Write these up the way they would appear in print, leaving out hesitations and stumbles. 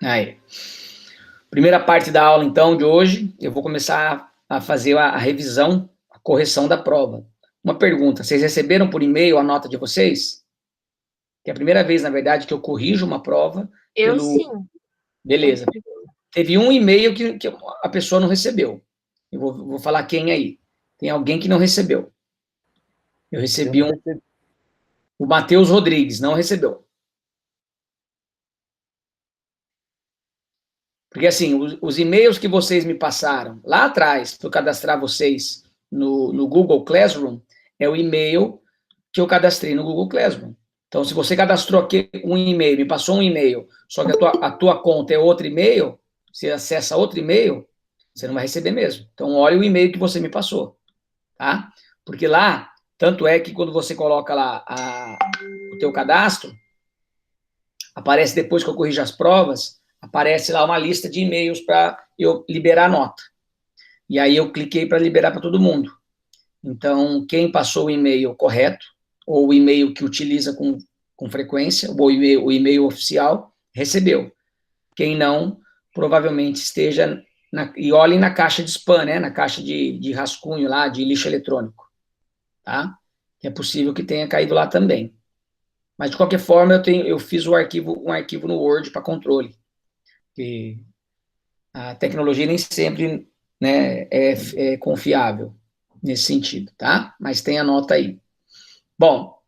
Aí. Primeira parte da aula, então, de hoje, eu vou começar a fazer a revisão, a correção da prova. Uma pergunta, vocês receberam por e-mail a nota de vocês? Que é a primeira vez, na verdade, que eu corrijo uma prova. Eu sim. Beleza. Teve um e-mail que a pessoa não recebeu. Eu vou falar quem aí. Tem alguém que não recebeu. Eu recebi o Matheus Rodrigues, não recebeu. Porque, assim, os e-mails que vocês me passaram lá atrás, para eu cadastrar vocês no Google Classroom, é o e-mail que eu cadastrei no Google Classroom. Então, se você cadastrou aqui um e-mail, me passou um e-mail, só que a tua conta é outro e-mail, você acessa outro e-mail, você não vai receber mesmo. Então, olha o e-mail que você me passou, tá? Porque lá, tanto é que quando você coloca lá o teu cadastro, aparece depois que eu corrijo as provas, aparece lá uma lista de e-mails para eu liberar a nota. E aí eu cliquei para liberar para todo mundo. Então, quem passou o e-mail correto, ou o e-mail que utiliza com frequência, ou o e-mail oficial, recebeu. Quem não, provavelmente esteja... e olhem na caixa de spam, né? Na caixa de rascunho lá, de lixo eletrônico. Tá? É possível que tenha caído lá também. Mas, de qualquer forma, eu fiz um arquivo no Word para controle. Porque a tecnologia nem sempre, né, é confiável nesse sentido, tá? Mas tem a nota aí. Bom,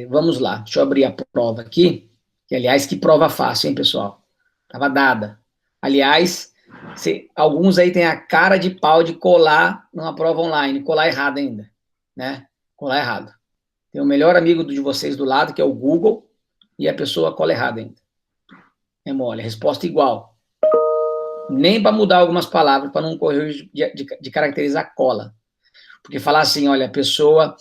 vamos lá. Deixa eu abrir a prova aqui. Que, aliás, que prova fácil, hein, pessoal? Estava dada. Aliás, alguns aí têm a cara de pau de colar numa prova online, colar errado ainda, né? Colar errado. Tem o melhor amigo de vocês do lado, que é o Google, e a pessoa cola errado ainda. É mole, a resposta igual. Nem para mudar algumas palavras, para não correr de caracterizar cola. Porque falar assim, olha, a pessoa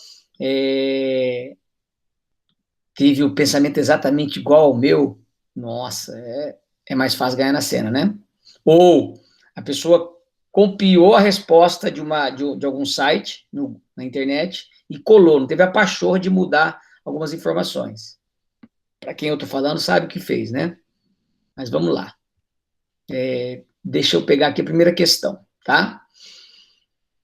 teve o pensamento exatamente igual ao meu, nossa, é mais fácil ganhar na cena, né? Ou a pessoa copiou a resposta de algum site na internet e colou, não teve a pachorra de mudar algumas informações. Para quem eu estou falando sabe o que fez, né? Mas vamos lá. Deixa eu pegar aqui a primeira questão, tá?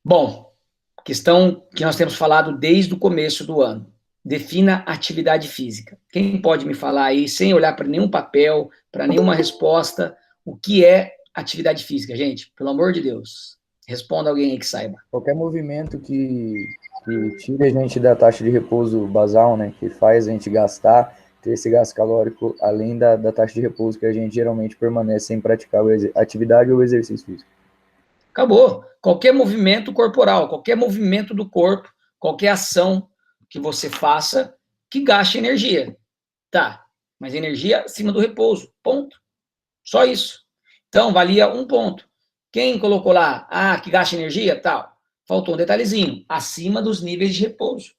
Bom, questão que nós temos falado desde o começo do ano. Defina atividade física. Quem pode me falar aí, sem olhar para nenhum papel, para nenhuma resposta, o que é atividade física, gente? Pelo amor de Deus. Responda alguém aí que saiba. Qualquer movimento que tire a gente da taxa de repouso basal, né? Que faz a gente gastar, ter esse gasto calórico, além da taxa de repouso que a gente geralmente permanece sem praticar a atividade ou exercício físico. Acabou. Qualquer movimento corporal, qualquer movimento do corpo, qualquer ação que você faça que gaste energia. Tá, mas energia acima do repouso, ponto. Só isso. Então, valia 1 ponto. Quem colocou lá, que gasta energia, tal, faltou um detalhezinho, acima dos níveis de repouso.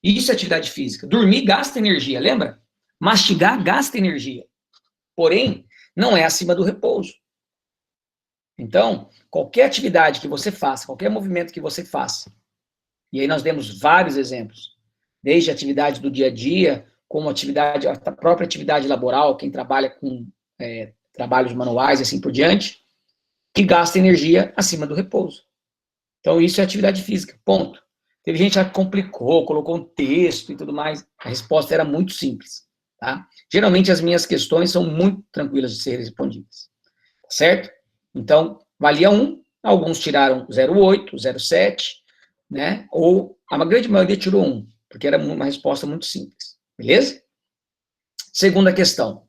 Isso é atividade física. Dormir gasta energia, lembra? Mastigar gasta energia. Porém, não é acima do repouso. Então, qualquer atividade que você faça, qualquer movimento que você faça, e aí nós demos vários exemplos, desde a atividade do dia a dia, como a própria atividade laboral, quem trabalha com trabalhos manuais e assim por diante, que gasta energia acima do repouso. Então, isso é atividade física, ponto. Teve gente que complicou, colocou um texto e tudo mais. A resposta era muito simples, tá? Geralmente, as minhas questões são muito tranquilas de serem respondidas, certo? Então, valia 1, alguns tiraram 0,8, 0,7, né? Ou a grande maioria tirou 1, porque era uma resposta muito simples, beleza? Segunda questão.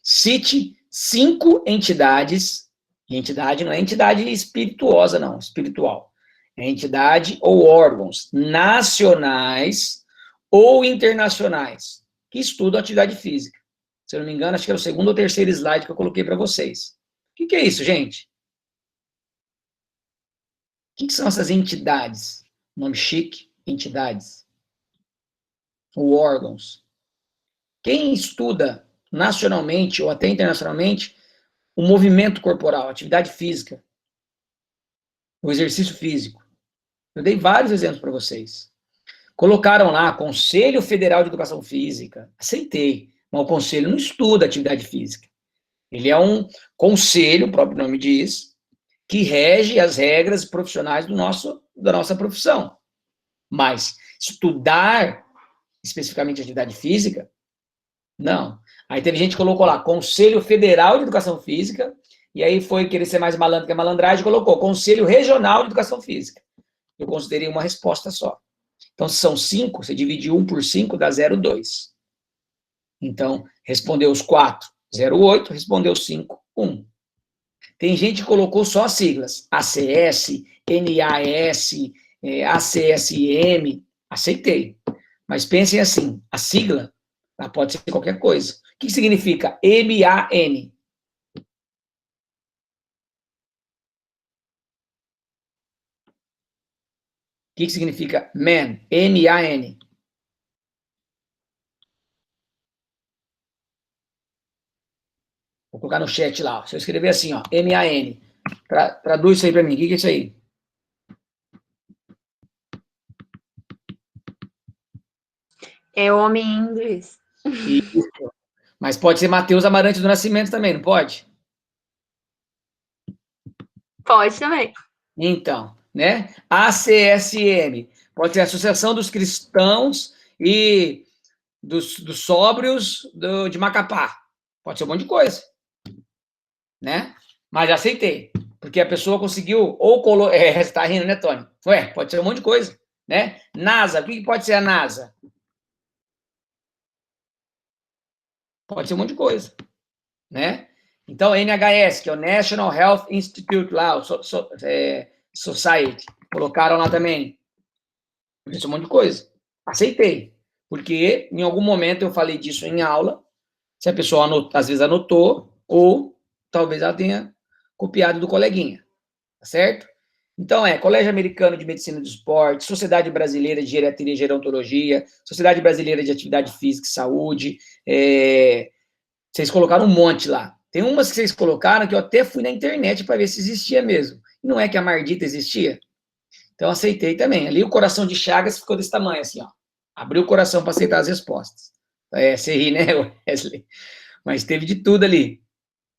Cite 5 entidades, e entidade não é entidade espirituosa, não, espiritual. É entidade ou órgãos nacionais ou internacionais que estudam atividade física. Se eu não me engano, acho que é o segundo ou terceiro slide que eu coloquei para vocês. O que é isso, gente? O que são essas entidades? Nome chique, entidades. Ou órgãos. Quem estuda nacionalmente ou até internacionalmente o movimento corporal, a atividade física, o exercício físico. Eu dei vários exemplos para vocês. Colocaram lá Conselho Federal de Educação Física, aceitei, mas o conselho não estuda atividade física. Ele é um conselho, o próprio nome diz, que rege as regras profissionais da nossa profissão. Mas estudar especificamente atividade física, não. Aí teve gente que colocou lá, Conselho Federal de Educação Física, e aí foi querer ser mais malandro que a malandragem, colocou Conselho Regional de Educação Física. Eu considerei uma resposta só. Então, se são 5, você divide 1 por 5, dá 0,2. Então, respondeu os 4, 0,8, respondeu 5, 1. Tem gente que colocou só as siglas, ACS, NAS, ACSM, aceitei. Mas pensem assim, a sigla, ela pode ser qualquer coisa. O que significa MAN? O que significa MAN? M-A-N. Vou colocar no chat lá. Ó. Se eu escrever assim, ó, M-A-N, traduz isso aí para mim. O que é isso aí? É homem em inglês. Isso. Mas pode ser Mateus Amarante do Nascimento também, não pode? Pode também. Então, né? ACSM. Pode ser Associação dos Cristãos e dos sóbrios de Macapá. Pode ser um monte de coisa. Né? Mas aceitei. Porque a pessoa conseguiu ou colocar... você tá rindo, né, Tony? Ué, pode ser um monte de coisa. Né? NASA. O que pode ser a NASA? Pode ser um monte de coisa. Né? Então, NHS, que é o National Health Institute lá, o Society. Colocaram lá também. Pode ser um monte de coisa. Aceitei. Porque em algum momento eu falei disso em aula. Se a pessoa às vezes anotou, ou talvez ela tenha copiado do coleguinha. Tá certo? Então, Colégio Americano de Medicina do Esporte, Sociedade Brasileira de Geriatria e Gerontologia, Sociedade Brasileira de Atividade Física e Saúde, vocês colocaram um monte lá. Tem umas que vocês colocaram que eu até fui na internet para ver se existia mesmo. E não é que a Mardita existia? Então, aceitei também. Ali o coração de Chagas ficou desse tamanho, assim, ó. Abriu o coração para aceitar as respostas. Você ri, né, Wesley? Mas teve de tudo ali.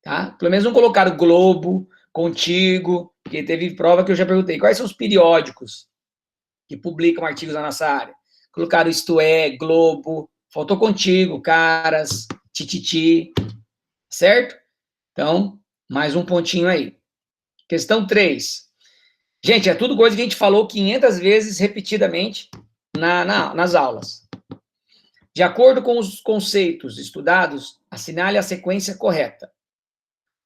Tá? Pelo menos não colocaram Globo, Contigo, porque teve prova que eu já perguntei. Quais são os periódicos que publicam artigos na nossa área? Colocaram Isto É, Globo, faltou Contigo, Caras, Tititi, certo? Então, mais um pontinho aí. Questão 3. Gente, é tudo coisa que a gente falou 500 vezes repetidamente nas aulas. De acordo com os conceitos estudados, assinale a sequência correta.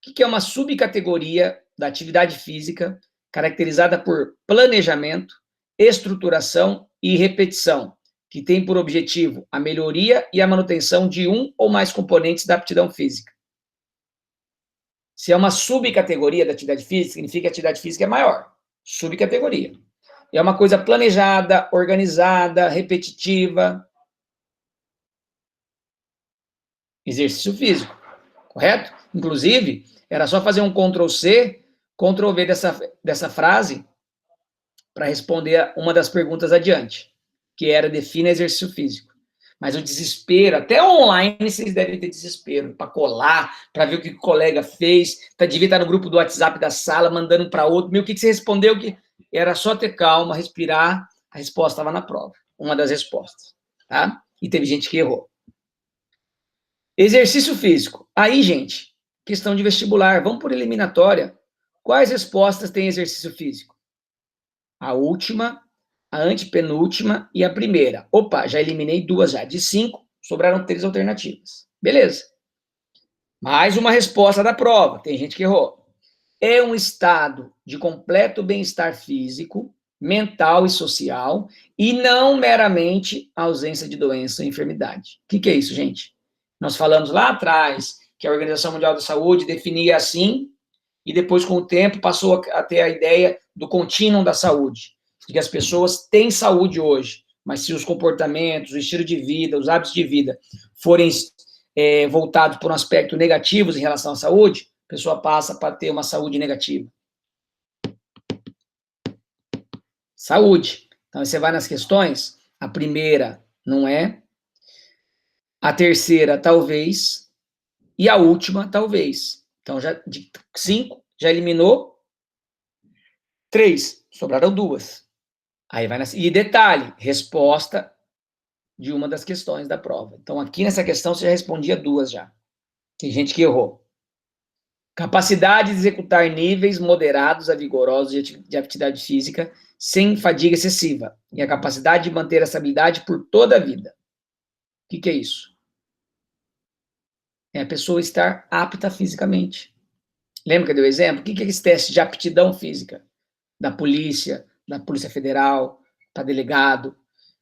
O que é uma subcategoria da atividade física caracterizada por planejamento, estruturação e repetição, que tem por objetivo a melhoria e a manutenção de um ou mais componentes da aptidão física? Se é uma subcategoria da atividade física, significa que a atividade física é maior. Subcategoria. É uma coisa planejada, organizada, repetitiva. Exercício físico, correto? Inclusive, era só fazer um Ctrl+C, Ctrl+V dessa frase para responder uma das perguntas adiante, que era defina exercício físico. Mas o desespero, até online vocês devem ter desespero, para colar, para ver o que o colega fez, devia estar no grupo do WhatsApp da sala, mandando para outro, o que você respondeu? Que era só ter calma, respirar, a resposta estava na prova, uma das respostas, tá? E teve gente que errou. Exercício físico. Aí, gente, questão de vestibular, vamos por eliminatória. Quais respostas tem exercício físico? A última, a antepenúltima e a primeira. Opa, já eliminei 2 já. De 5, sobraram 3 alternativas. Beleza. Mais uma resposta da prova. Tem gente que errou. É um estado de completo bem-estar físico, mental e social, e não meramente ausência de doença ou enfermidade. O que é isso, gente? Nós falamos lá atrás que a Organização Mundial da Saúde definia assim, e depois, com o tempo, passou a ter a ideia do contínuo da saúde, de que as pessoas têm saúde hoje, mas se os comportamentos, o estilo de vida, os hábitos de vida forem voltados por um aspecto negativo em relação à saúde, a pessoa passa para ter uma saúde negativa. Saúde. Então, você vai nas questões, a primeira não é, a terceira talvez, e a última talvez. Então, já de 5, já eliminou 3, sobraram 2. Aí vai nascer. E detalhe, resposta de uma das questões da prova. Então, aqui nessa questão, você já respondia 2 já. Tem gente que errou. Capacidade de executar níveis moderados a vigorosos de atividade física sem fadiga excessiva. E a capacidade de manter essa habilidade por toda a vida. O que é isso? É a pessoa estar apta fisicamente. Lembra que eu dei o exemplo? O que é esse teste de aptidão física? Da Polícia Federal, para delegado.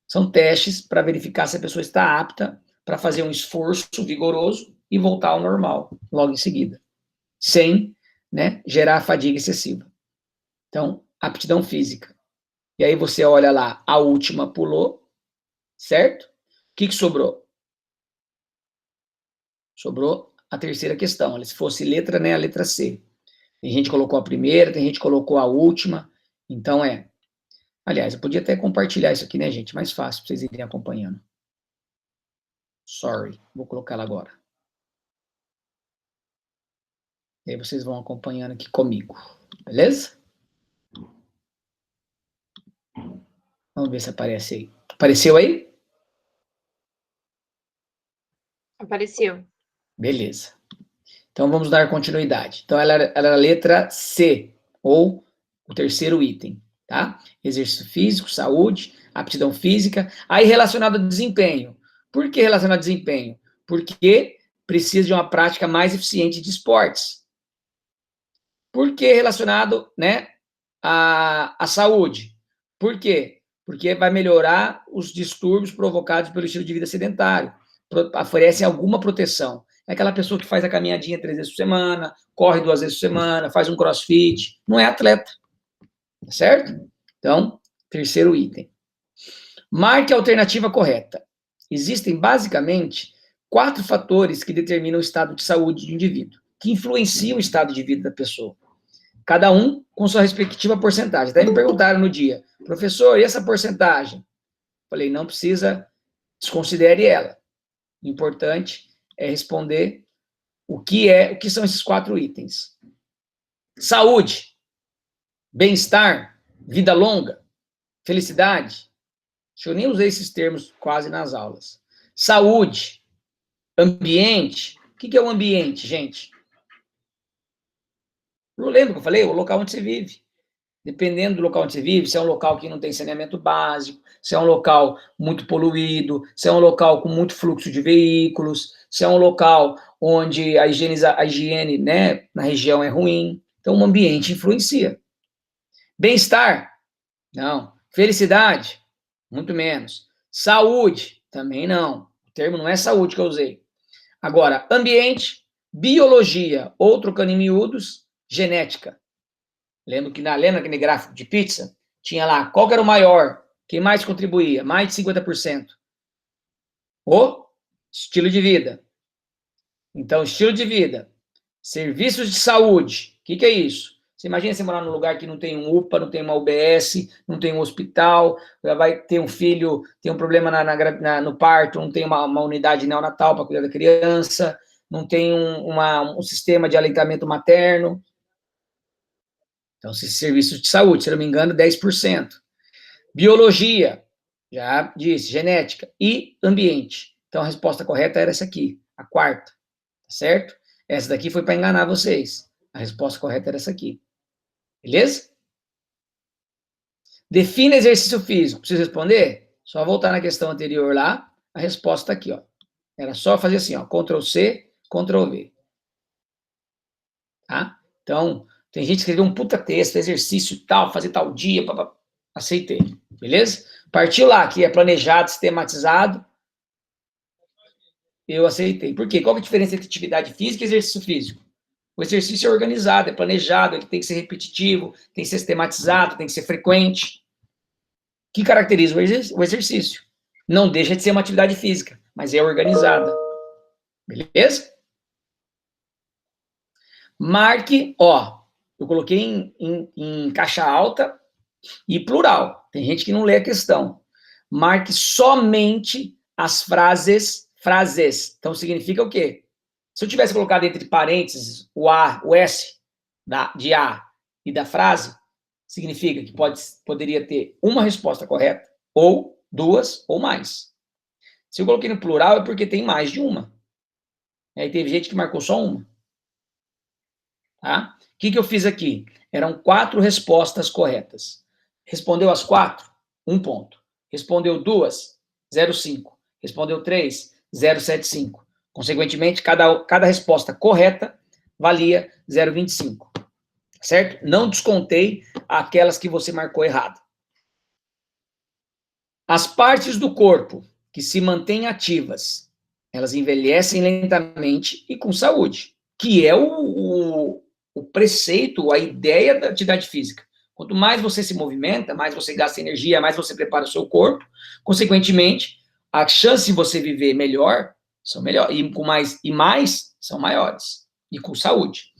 São testes para verificar se a pessoa está apta para fazer um esforço vigoroso e voltar ao normal, logo em seguida. Sem, né, gerar fadiga excessiva. Então, aptidão física. E aí você olha lá, a última pulou, certo? O que sobrou? Sobrou a terceira questão. Se fosse letra, né, a letra C. Tem gente que colocou a primeira, tem gente que colocou a última. Então, Aliás, eu podia até compartilhar isso aqui, né, gente? Mais fácil para vocês irem acompanhando. Sorry, vou colocar ela agora. E aí vocês vão acompanhando aqui comigo, beleza? Vamos ver se aparece aí. Apareceu aí? Apareceu. Beleza. Então, vamos dar continuidade. Então, ela era a letra C, ou o terceiro item, tá? Exercício físico, saúde, aptidão física. Aí, relacionado ao desempenho. Por que relacionado ao desempenho? Porque precisa de uma prática mais eficiente de esportes. Por que relacionado, né, à saúde? Por quê? Porque vai melhorar os distúrbios provocados pelo estilo de vida sedentário. Oferece alguma proteção. É aquela pessoa que faz a caminhadinha 3 vezes por semana, corre 2 vezes por semana, faz um crossfit, não é atleta. Tá certo? Então, terceiro item. Marque a alternativa correta. Existem, basicamente, 4 fatores que determinam o estado de saúde do indivíduo, que influenciam o estado de vida da pessoa. Cada um com sua respectiva porcentagem. Até me perguntaram no dia, professor, e essa porcentagem? Falei, não precisa, desconsidere ela. O importante é responder o que são esses 4 itens. Saúde, bem-estar, vida longa, felicidade. Eu nem usei esses termos quase nas aulas. Saúde, ambiente. O que é o ambiente, gente? Não lembro que eu falei? O local onde você vive. Dependendo do local onde você vive, se é um local que não tem saneamento básico, se é um local muito poluído, se é um local com muito fluxo de veículos, se é um local onde a higiene, né, na região é ruim. Então, o ambiente influencia. Bem-estar? Não. Felicidade? Muito menos. Saúde? Também não. O termo não é saúde que eu usei. Agora, ambiente, biologia, ou trocando em miúdos, genética. Lembra aquele gráfico de pizza? Tinha lá, qual que era o maior? Quem mais contribuía? Mais de 50%. O estilo de vida. Então, estilo de vida. Serviços de saúde. O que é isso? Você imagina você morar num lugar que não tem um UPA, não tem uma UBS, não tem um hospital, vai ter um filho, tem um problema no parto, não tem uma unidade neonatal para cuidar da criança, não tem um sistema de aleitamento materno. Então, esses serviços de saúde, se não me engano, 10%. Biologia, já disse, genética e ambiente. Então, a resposta correta era essa aqui, a quarta, tá certo? Essa daqui foi para enganar vocês. A resposta correta era essa aqui. Beleza? Defina exercício físico. Preciso responder? Só voltar na questão anterior lá, a resposta está aqui, ó. Era só fazer assim, ó, Ctrl+C, Ctrl+V. Tá? Então, tem gente que escreveu um puta texto, exercício tal, fazer tal dia, aceitei, beleza? Partiu lá, que é planejado, sistematizado, eu aceitei. Por quê? Qual que é a diferença entre atividade física e exercício físico? O exercício é organizado, é planejado, ele tem que ser repetitivo, tem que ser sistematizado, tem que ser frequente. O que caracteriza o exercício? Não deixa de ser uma atividade física, mas é organizada. Beleza? Marque, ó, eu coloquei em caixa alta e plural. Tem gente que não lê a questão. Marque somente as frases. Então, significa o quê? Se eu tivesse colocado entre parênteses o A, o S de A e da frase, significa que poderia ter uma resposta correta, ou duas, ou mais. Se eu coloquei no plural, é porque tem mais de uma. Aí teve gente que marcou só uma. Tá? O que eu fiz aqui? Eram 4 respostas corretas. Respondeu as 4? 1 ponto. Respondeu 2? 0,5. Respondeu 3? 0,75. Consequentemente, cada resposta correta valia 0,25. Certo? Não descontei aquelas que você marcou errado. As partes do corpo que se mantêm ativas, elas envelhecem lentamente e com saúde, que é o preceito, a ideia da atividade física. Quanto mais você se movimenta, mais você gasta energia, mais você prepara o seu corpo, consequentemente, a chance de você viver melhor são melhores, e mais são maiores, e com saúde.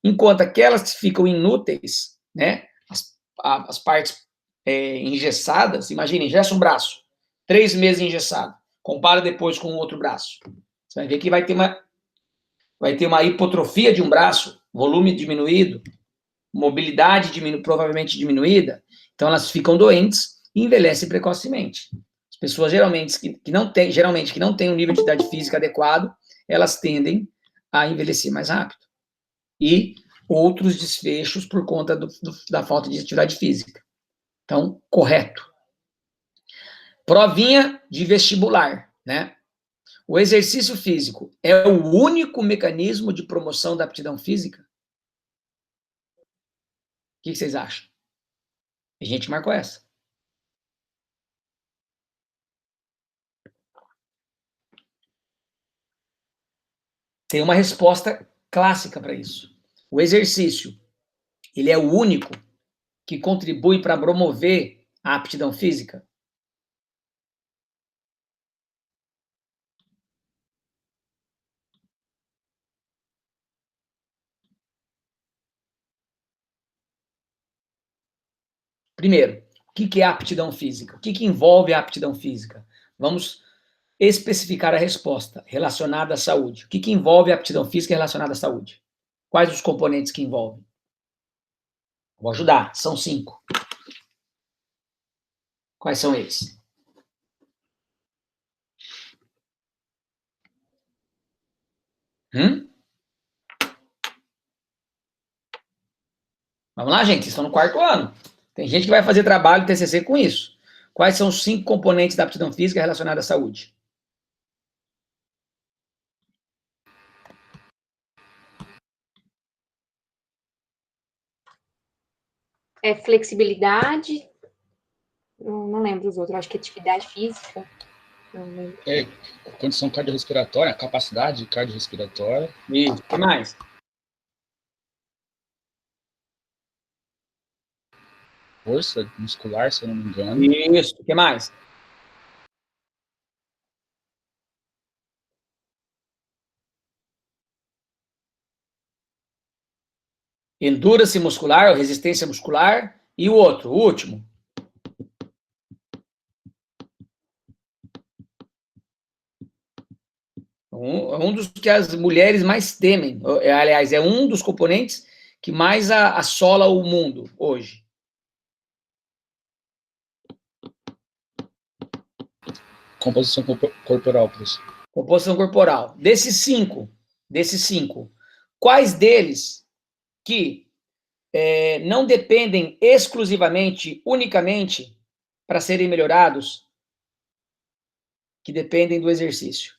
Enquanto aquelas que ficam inúteis, né, as partes engessadas, imagina, engessa um braço, 3 meses engessado, compara depois com o outro braço. Você vai ver que vai ter uma hipotrofia de um braço, volume diminuído, mobilidade provavelmente diminuída, então elas ficam doentes e envelhecem precocemente. As pessoas geralmente que não têm um nível de atividade física adequado, elas tendem a envelhecer mais rápido. E outros desfechos por conta da falta de atividade física. Então, correto. Provinha de vestibular, né? O exercício físico é o único mecanismo de promoção da aptidão física? O que vocês acham? A gente marcou essa. Tem uma resposta clássica para isso. O exercício, ele é o único que contribui para promover a aptidão física? Primeiro, o que é a aptidão física? O que envolve a aptidão física? Vamos especificar a resposta relacionada à saúde. O que envolve a aptidão física relacionada à saúde? Quais os componentes que envolvem? Vou ajudar, são 5. Quais são eles? Vamos lá, gente, vocês estão no 4º ano. Tem gente que vai fazer trabalho TCC com isso. Quais são os 5 componentes da aptidão física relacionada à saúde? Flexibilidade. Não lembro os outros. Acho que atividade física. Não lembro. Condição cardiorrespiratória, capacidade cardiorrespiratória. E o que mais? Força muscular, se eu não me engano. Isso, o que mais? Endurance muscular, ou resistência muscular. E o outro, o último? Um dos que as mulheres mais temem. Aliás, é um dos componentes que mais assola o mundo hoje. Composição corporal, professor. Composição corporal. Desses cinco, quais deles que não dependem exclusivamente, unicamente, para serem melhorados, que dependem do exercício?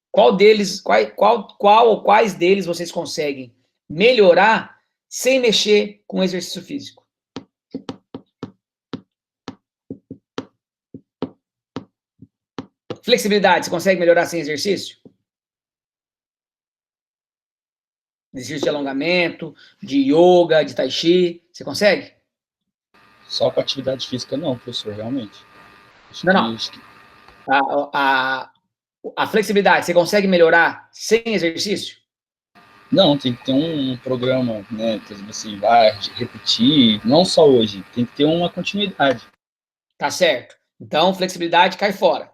Qual deles, qual ou quais deles vocês conseguem melhorar sem mexer com exercício físico? Flexibilidade, você consegue melhorar sem exercício? Exercício de alongamento, de yoga, de tai chi, você consegue? Só com atividade física não, professor, realmente. Não. A flexibilidade, você consegue melhorar sem exercício? Não, tem que ter um programa, né, que você vai repetir, não só hoje, tem que ter uma continuidade. Tá certo. Então, flexibilidade cai fora.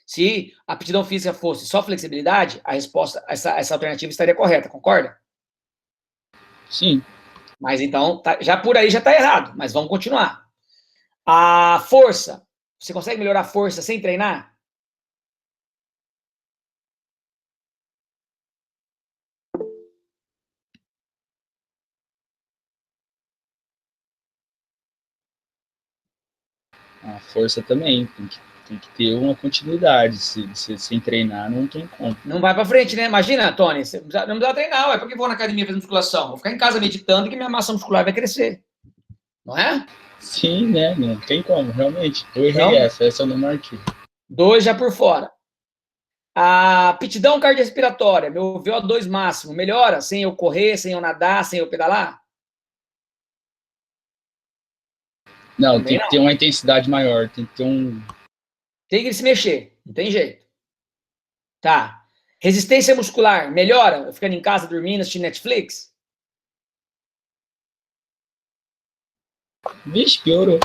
Se a aptidão física fosse só flexibilidade, a resposta, essa alternativa estaria correta, concorda? Sim. Mas então, já por aí já está errado, mas vamos continuar. A força, você consegue melhorar a força sem treinar? A força também, tem que ter uma continuidade. Se sem treinar, não tem como. Não vai para frente, né? Imagina, Tony, você não precisa treinar, por que eu vou na academia fazer musculação? Vou ficar em casa meditando que minha massa muscular vai crescer. Não é? Sim, né? Não tem como, realmente. Eu errei Então, essa eu não marquei. 2 já por fora. A aptidão cardiorrespiratória, meu VO2 máximo, melhora sem eu correr, sem eu nadar, sem eu pedalar? Não, Também tem que ter uma intensidade maior, tem que ter um... Tem que se mexer, não tem jeito. Tá. Resistência muscular, melhora? Eu ficando em casa dormindo, assistindo Netflix? Vixe, piorou.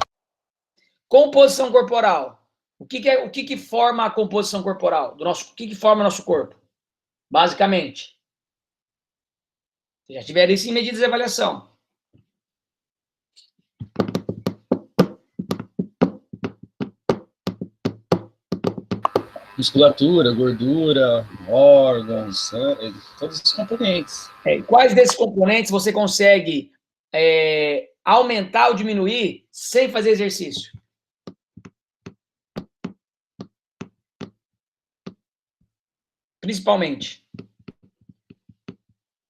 Composição corporal. O que forma a composição corporal? O que forma o nosso corpo? Basicamente. Vocês já tiveram isso em medidas de avaliação. Musculatura, gordura, órgãos, todos os componentes. Quais desses componentes você consegue aumentar ou diminuir sem fazer exercício? Principalmente.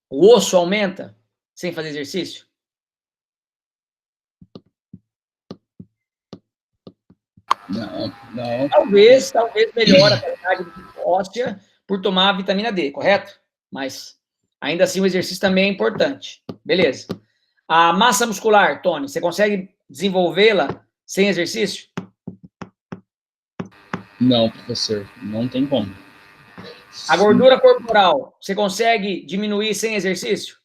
O osso aumenta sem fazer exercício? Não. Talvez melhore a qualidade óssea por tomar a vitamina D, correto? Mas ainda assim o exercício também é importante. Beleza. A massa muscular, Tony, você consegue desenvolvê-la sem exercício? Não, professor, não tem como. A gordura corporal, você consegue diminuir sem exercício?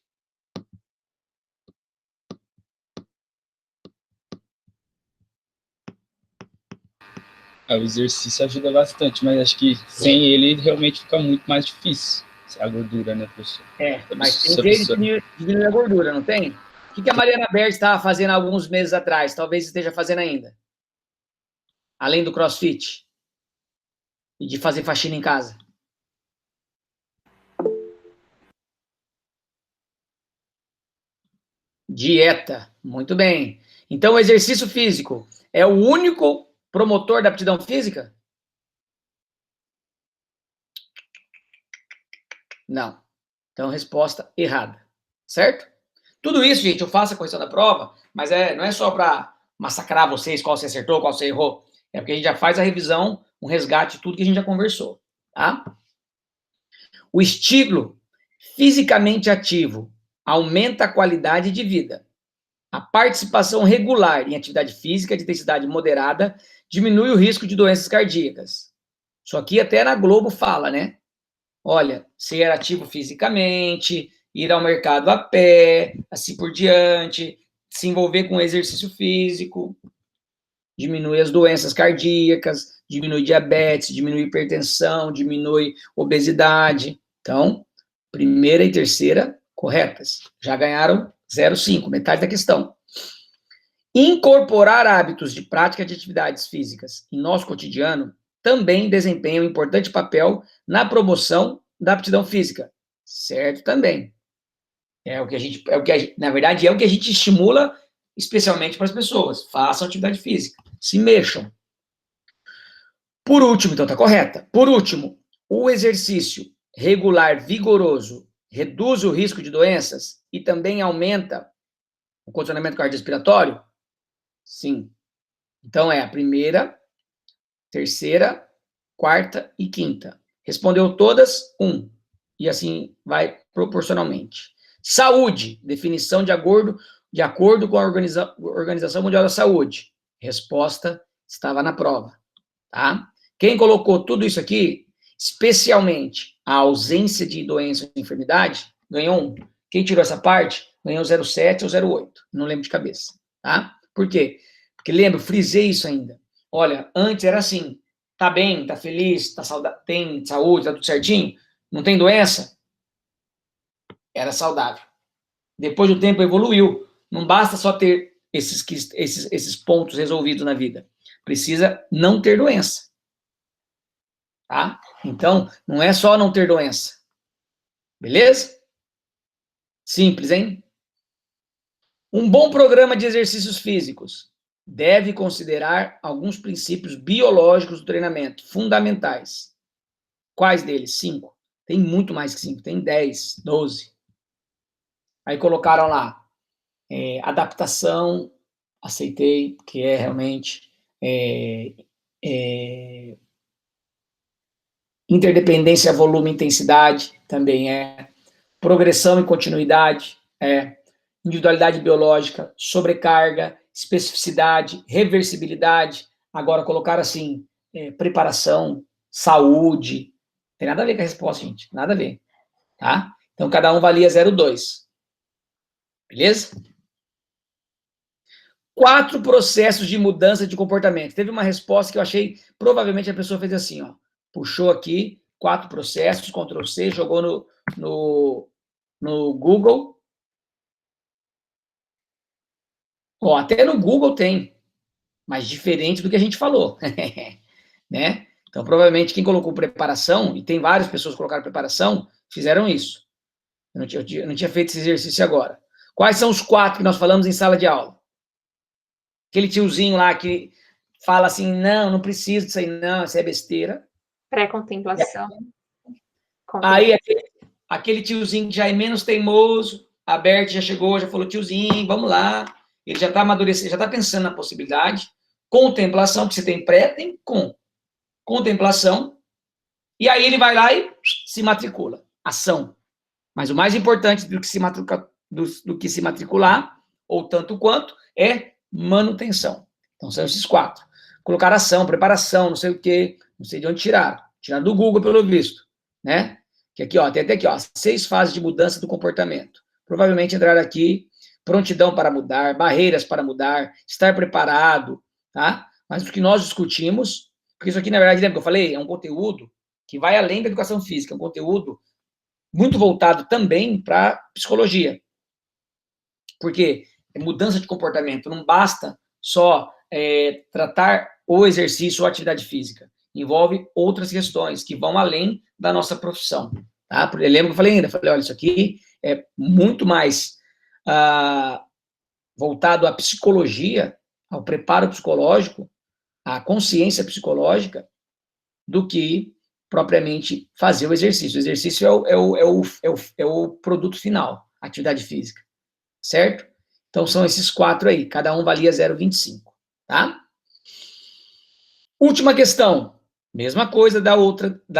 O exercício ajuda bastante, mas acho que sem ele realmente fica muito mais difícil. A gordura, né, professor? Mas tem jeito de diminuir a gordura, não tem? O que a Mariana Berg estava fazendo há alguns meses atrás? Talvez esteja fazendo ainda. Além do CrossFit. E de fazer faxina em casa. Dieta. Muito bem. Então, o exercício físico é o único promotor da aptidão física? Não. Então, resposta errada. Certo? Tudo isso, gente, eu faço a correção da prova, mas não é só para massacrar vocês, qual você acertou, qual você errou. É porque a gente já faz a revisão, um resgate de tudo que a gente já conversou. Tá? O estímulo fisicamente ativo aumenta a qualidade de vida. A participação regular em atividade física de intensidade moderada diminui o risco de doenças cardíacas. Isso aqui até na Globo fala, né? Olha, ser ativo fisicamente, ir ao mercado a pé, assim por diante, se envolver com exercício físico, diminui as doenças cardíacas, diminui diabetes, diminui hipertensão, diminui obesidade. Então, primeira e terceira corretas. Já ganharam 0,5, metade da questão. Incorporar hábitos de prática de atividades físicas em nosso cotidiano também desempenha um importante papel na promoção da aptidão física. Certo também. Na verdade, é o que a gente estimula especialmente para as pessoas. Façam atividade física. Se mexam. Por último, então está correta. Por último, o exercício regular vigoroso reduz o risco de doenças e também aumenta o condicionamento cardiorrespiratório? Sim. Então é a primeira, terceira, quarta e quinta. Respondeu todas, 1. E assim vai proporcionalmente. Saúde, definição de acordo com a Organização Mundial da Saúde. Resposta estava na prova. Tá? Quem colocou tudo isso aqui, especialmente a ausência de doença ou enfermidade, ganhou 1. Quem tirou essa parte, ganhou 0,7 ou 0,8. Não lembro de cabeça. Tá? Por quê? Porque lembra, frisei isso ainda. Olha, antes era assim, tá bem, tá feliz, tem saúde, tá tudo certinho, não tem doença, era saudável. Depois do tempo evoluiu. Não basta só ter esses pontos resolvidos na vida. Precisa não ter doença. Tá? Então, não é só não ter doença. Beleza? Simples, hein? Um bom programa de exercícios físicos deve considerar alguns princípios biológicos do treinamento, fundamentais. Quais deles? 5. Tem muito mais que 5, tem 10, 12. Aí colocaram lá, adaptação, aceitei, que é realmente interdependência, volume e intensidade, também é. Progressão e continuidade, individualidade biológica, sobrecarga, especificidade, reversibilidade. Agora colocaram assim, preparação, saúde. Tem nada a ver com a resposta, gente. Nada a ver. Tá? Então, cada um valia 0,2. Beleza? 4 processos de mudança de comportamento. Teve uma resposta que eu achei, provavelmente a pessoa fez assim, ó. Puxou aqui, 4 processos, Ctrl+C, jogou no Google. Ó, até no Google tem, mas diferente do que a gente falou, né? Então, provavelmente, quem colocou preparação, e tem várias pessoas que colocaram preparação, fizeram isso. Eu não tinha feito esse exercício agora. Quais são os 4 que nós falamos em sala de aula? Aquele tiozinho lá que fala assim, não precisa disso aí, não, isso é besteira. Pré-contemplação. Aí, aquele tiozinho que já é menos teimoso, a Bert já chegou, já falou, tiozinho, vamos lá. Ele já está amadurecendo, já está pensando na possibilidade. Contemplação, que você tem pré, tem com. Contemplação. E aí ele vai lá e se matricula. Ação. Mas o mais importante do que se matricular, ou tanto quanto, é manutenção. Então são esses 4. Colocar ação, preparação, não sei o quê, não sei de onde tiraram. Tiraram do Google, pelo visto. Né? Que aqui, ó, tem até aqui, ó, 6 fases de mudança do comportamento. Provavelmente entraram aqui, prontidão para mudar, barreiras para mudar, estar preparado, tá? Mas o que nós discutimos, porque isso aqui, na verdade, lembra que eu falei? É um conteúdo que vai além da educação física, é um conteúdo muito voltado também para psicologia. Porque mudança de comportamento não basta só tratar o exercício ou atividade física. Envolve outras questões que vão além da nossa profissão. Tá? Lembra que eu falei ainda? Falei, olha, isso aqui é muito mais voltado à psicologia, ao preparo psicológico, à consciência psicológica, do que propriamente fazer o exercício. O exercício é o produto final, a atividade física. Certo? Então, são esses 4 aí. Cada um valia 0,25. Tá? Última questão. Mesma coisa da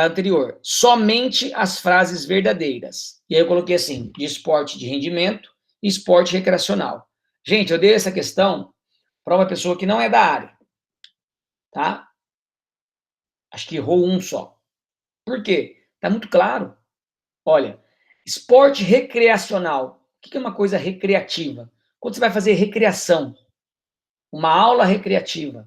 anterior. Somente as frases verdadeiras. E aí eu coloquei assim, de esporte de rendimento e esporte recreacional. Gente, eu dei essa questão para uma pessoa que não é da área. Tá? Acho que errou um só. Por quê? Tá muito claro. Olha, esporte recreacional. O que é uma coisa recreativa? Quando você vai fazer recreação, uma aula recreativa,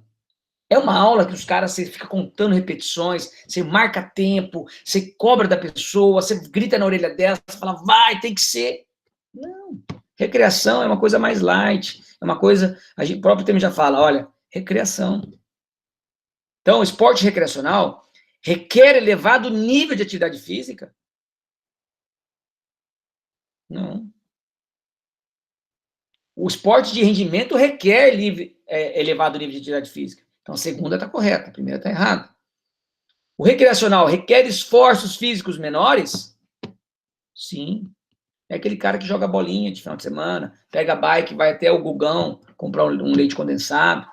é uma aula que os caras, você fica contando repetições, você marca tempo, você cobra da pessoa, você grita na orelha dela, você fala, vai, tem que ser. Não. Recreação é uma coisa mais light, é uma coisa, o próprio termo já fala, olha, recreação. Então, o esporte recreacional requer elevado nível de atividade física? Não. O esporte de rendimento requer elevado nível de atividade física. Então, a segunda está correta, a primeira está errada. O recreacional requer esforços físicos menores? Sim. É aquele cara que joga bolinha de final de semana, pega a bike, vai até o Gugão, comprar um leite condensado,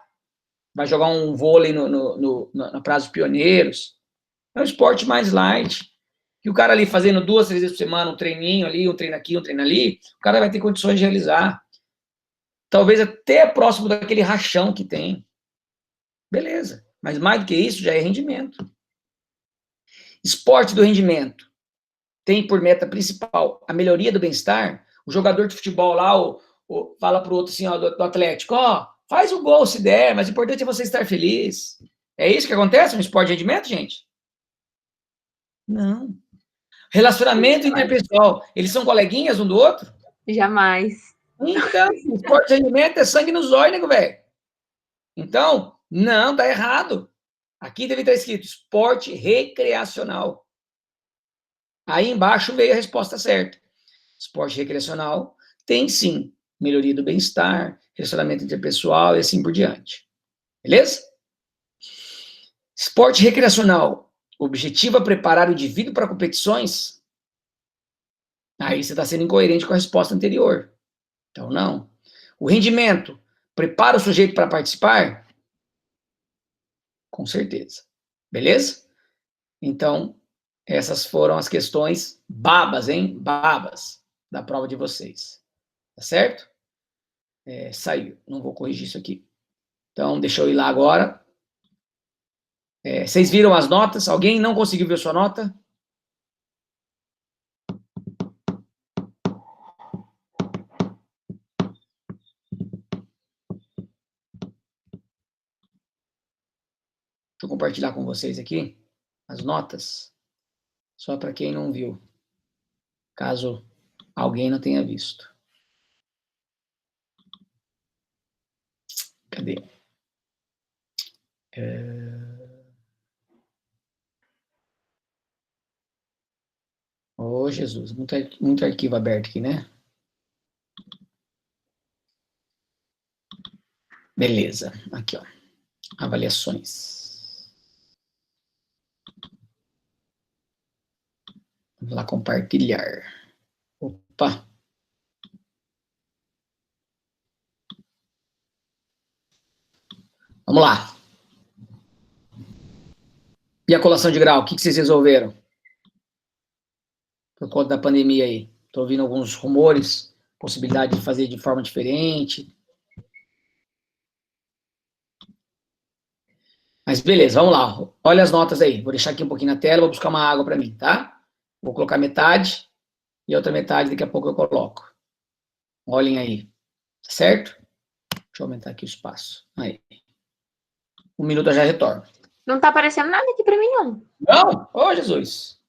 vai jogar um vôlei na Praça dos Pioneiros. É um esporte mais light. E o cara ali fazendo 2, 3 vezes por semana, um treininho ali, um treino aqui, um treino ali, o cara vai ter condições de realizar. Talvez até próximo daquele rachão que tem. Beleza. Mas mais do que isso, já é rendimento. Esporte do rendimento tem por meta principal a melhoria do bem-estar. O jogador de futebol lá fala para o outro assim, ó, do Atlético, ó, faz o gol se der, mas o importante é você estar feliz. É isso que acontece no esporte de rendimento, gente? Não. Relacionamento interpessoal. Eles são coleguinhas um do outro? Jamais. Então, esporte de rendimento é sangue nos olhos, nego, velho. Então, não, tá errado. Aqui deve estar escrito esporte recreacional. Aí embaixo veio a resposta certa. Esporte recreacional tem sim melhoria do bem-estar, relacionamento interpessoal e assim por diante. Beleza? Esporte recreacional objetiva preparar o indivíduo para competições? Aí você está sendo incoerente com a resposta anterior. Então, não. O rendimento prepara o sujeito para participar? Com certeza. Beleza? Então, essas foram as questões babas, hein? Babas da prova de vocês. Tá certo? Saiu. Não vou corrigir isso aqui. Então, deixa eu ir lá agora. Vocês viram as notas? Alguém não conseguiu ver sua nota? Deixa eu compartilhar com vocês aqui as notas, só para quem não viu, caso alguém não tenha visto. Cadê? Oh, Jesus, muito arquivo aberto aqui, né? Beleza, aqui, ó. Avaliações. Vamos lá compartilhar. Opa. Vamos lá. E a colação de grau, o que vocês resolveram? Por conta da pandemia aí. Estou ouvindo alguns rumores, possibilidade de fazer de forma diferente. Mas beleza, vamos lá. Olha as notas aí. Vou deixar aqui um pouquinho na tela, vou buscar uma água para mim, tá? Vou colocar metade e a outra metade daqui a pouco eu coloco. Olhem aí. Tá certo? Deixa eu aumentar aqui o espaço. Aí. 1 minuto eu já retorno. Não tá aparecendo nada aqui pra mim, não. Não? Ô, Jesus.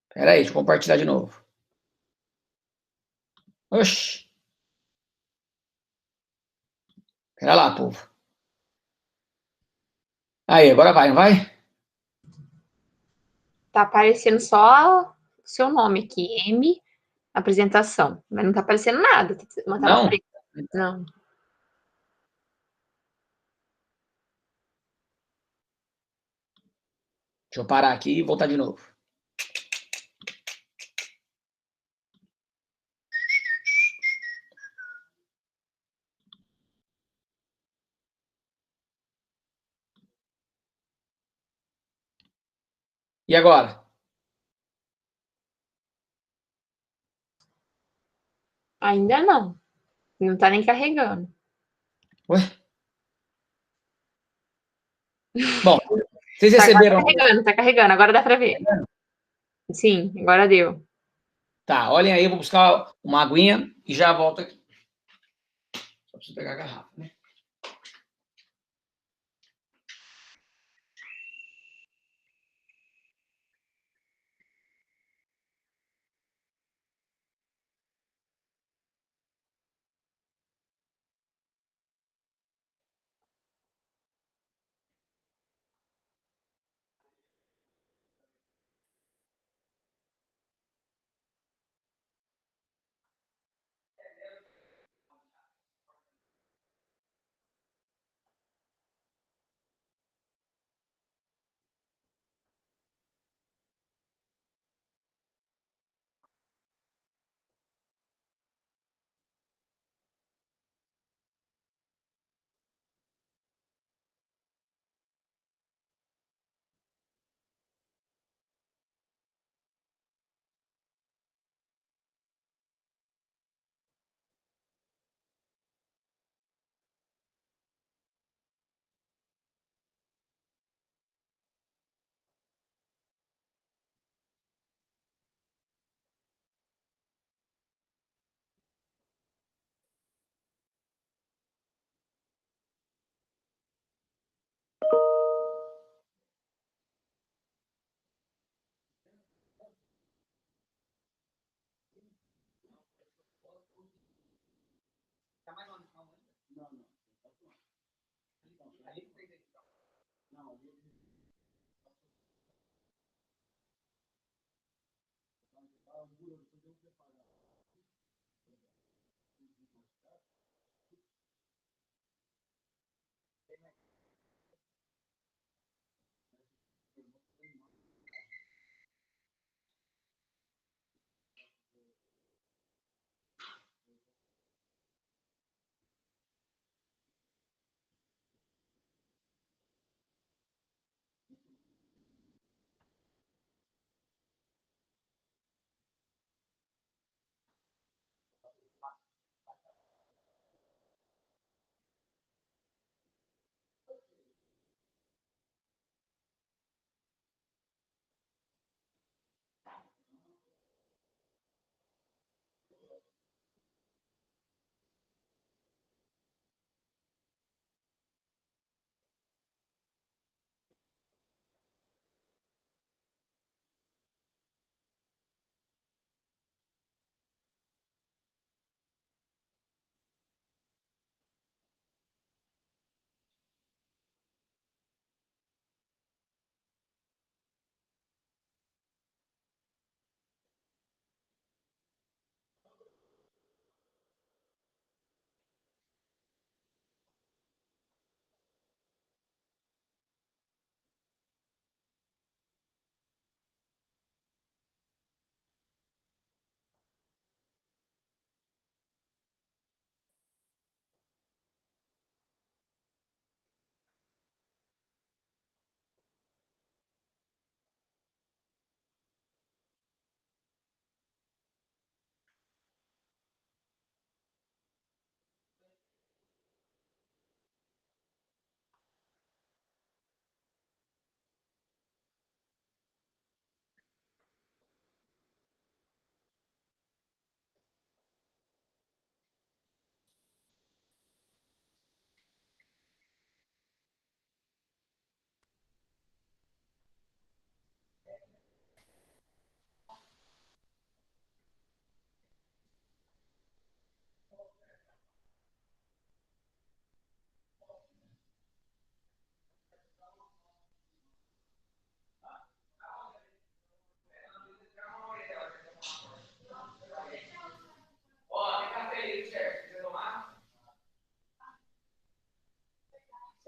Espera aí, deixa eu compartilhar de novo. Oxi. Espera lá, povo. Aí, agora vai, não vai? Tá aparecendo só o seu nome aqui, M, apresentação. Mas não tá aparecendo nada. Uma tela Não? preta. Não. Deixa eu parar aqui e voltar de novo. E agora? Ainda não. Não tá nem carregando. Ué? Bom, vocês Tá, agora receberam. tá carregando. Agora dá pra ver. Sim, agora deu. Tá, olhem aí, eu vou buscar uma aguinha e já volto aqui. Só preciso pegar a garrafa, né?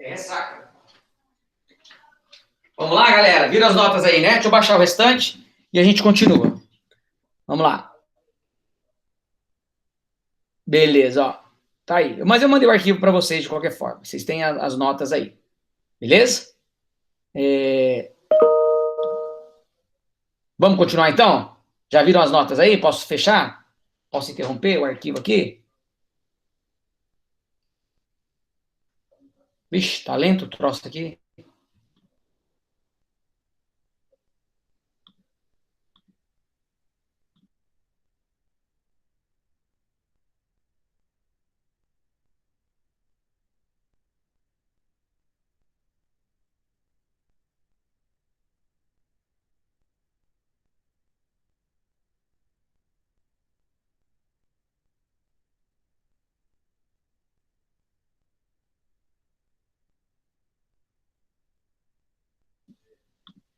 É ressaca. Vamos lá, galera? Vira as notas aí, né? Deixa eu baixar o restante e a gente continua. Vamos lá. Beleza, ó. Tá aí. Mas eu mandei o arquivo para vocês de qualquer forma. Vocês têm as notas aí. Beleza? Vamos continuar então? Já viram as notas aí? Posso fechar? Posso interromper o arquivo aqui? Vixe, tá lento o troço aqui.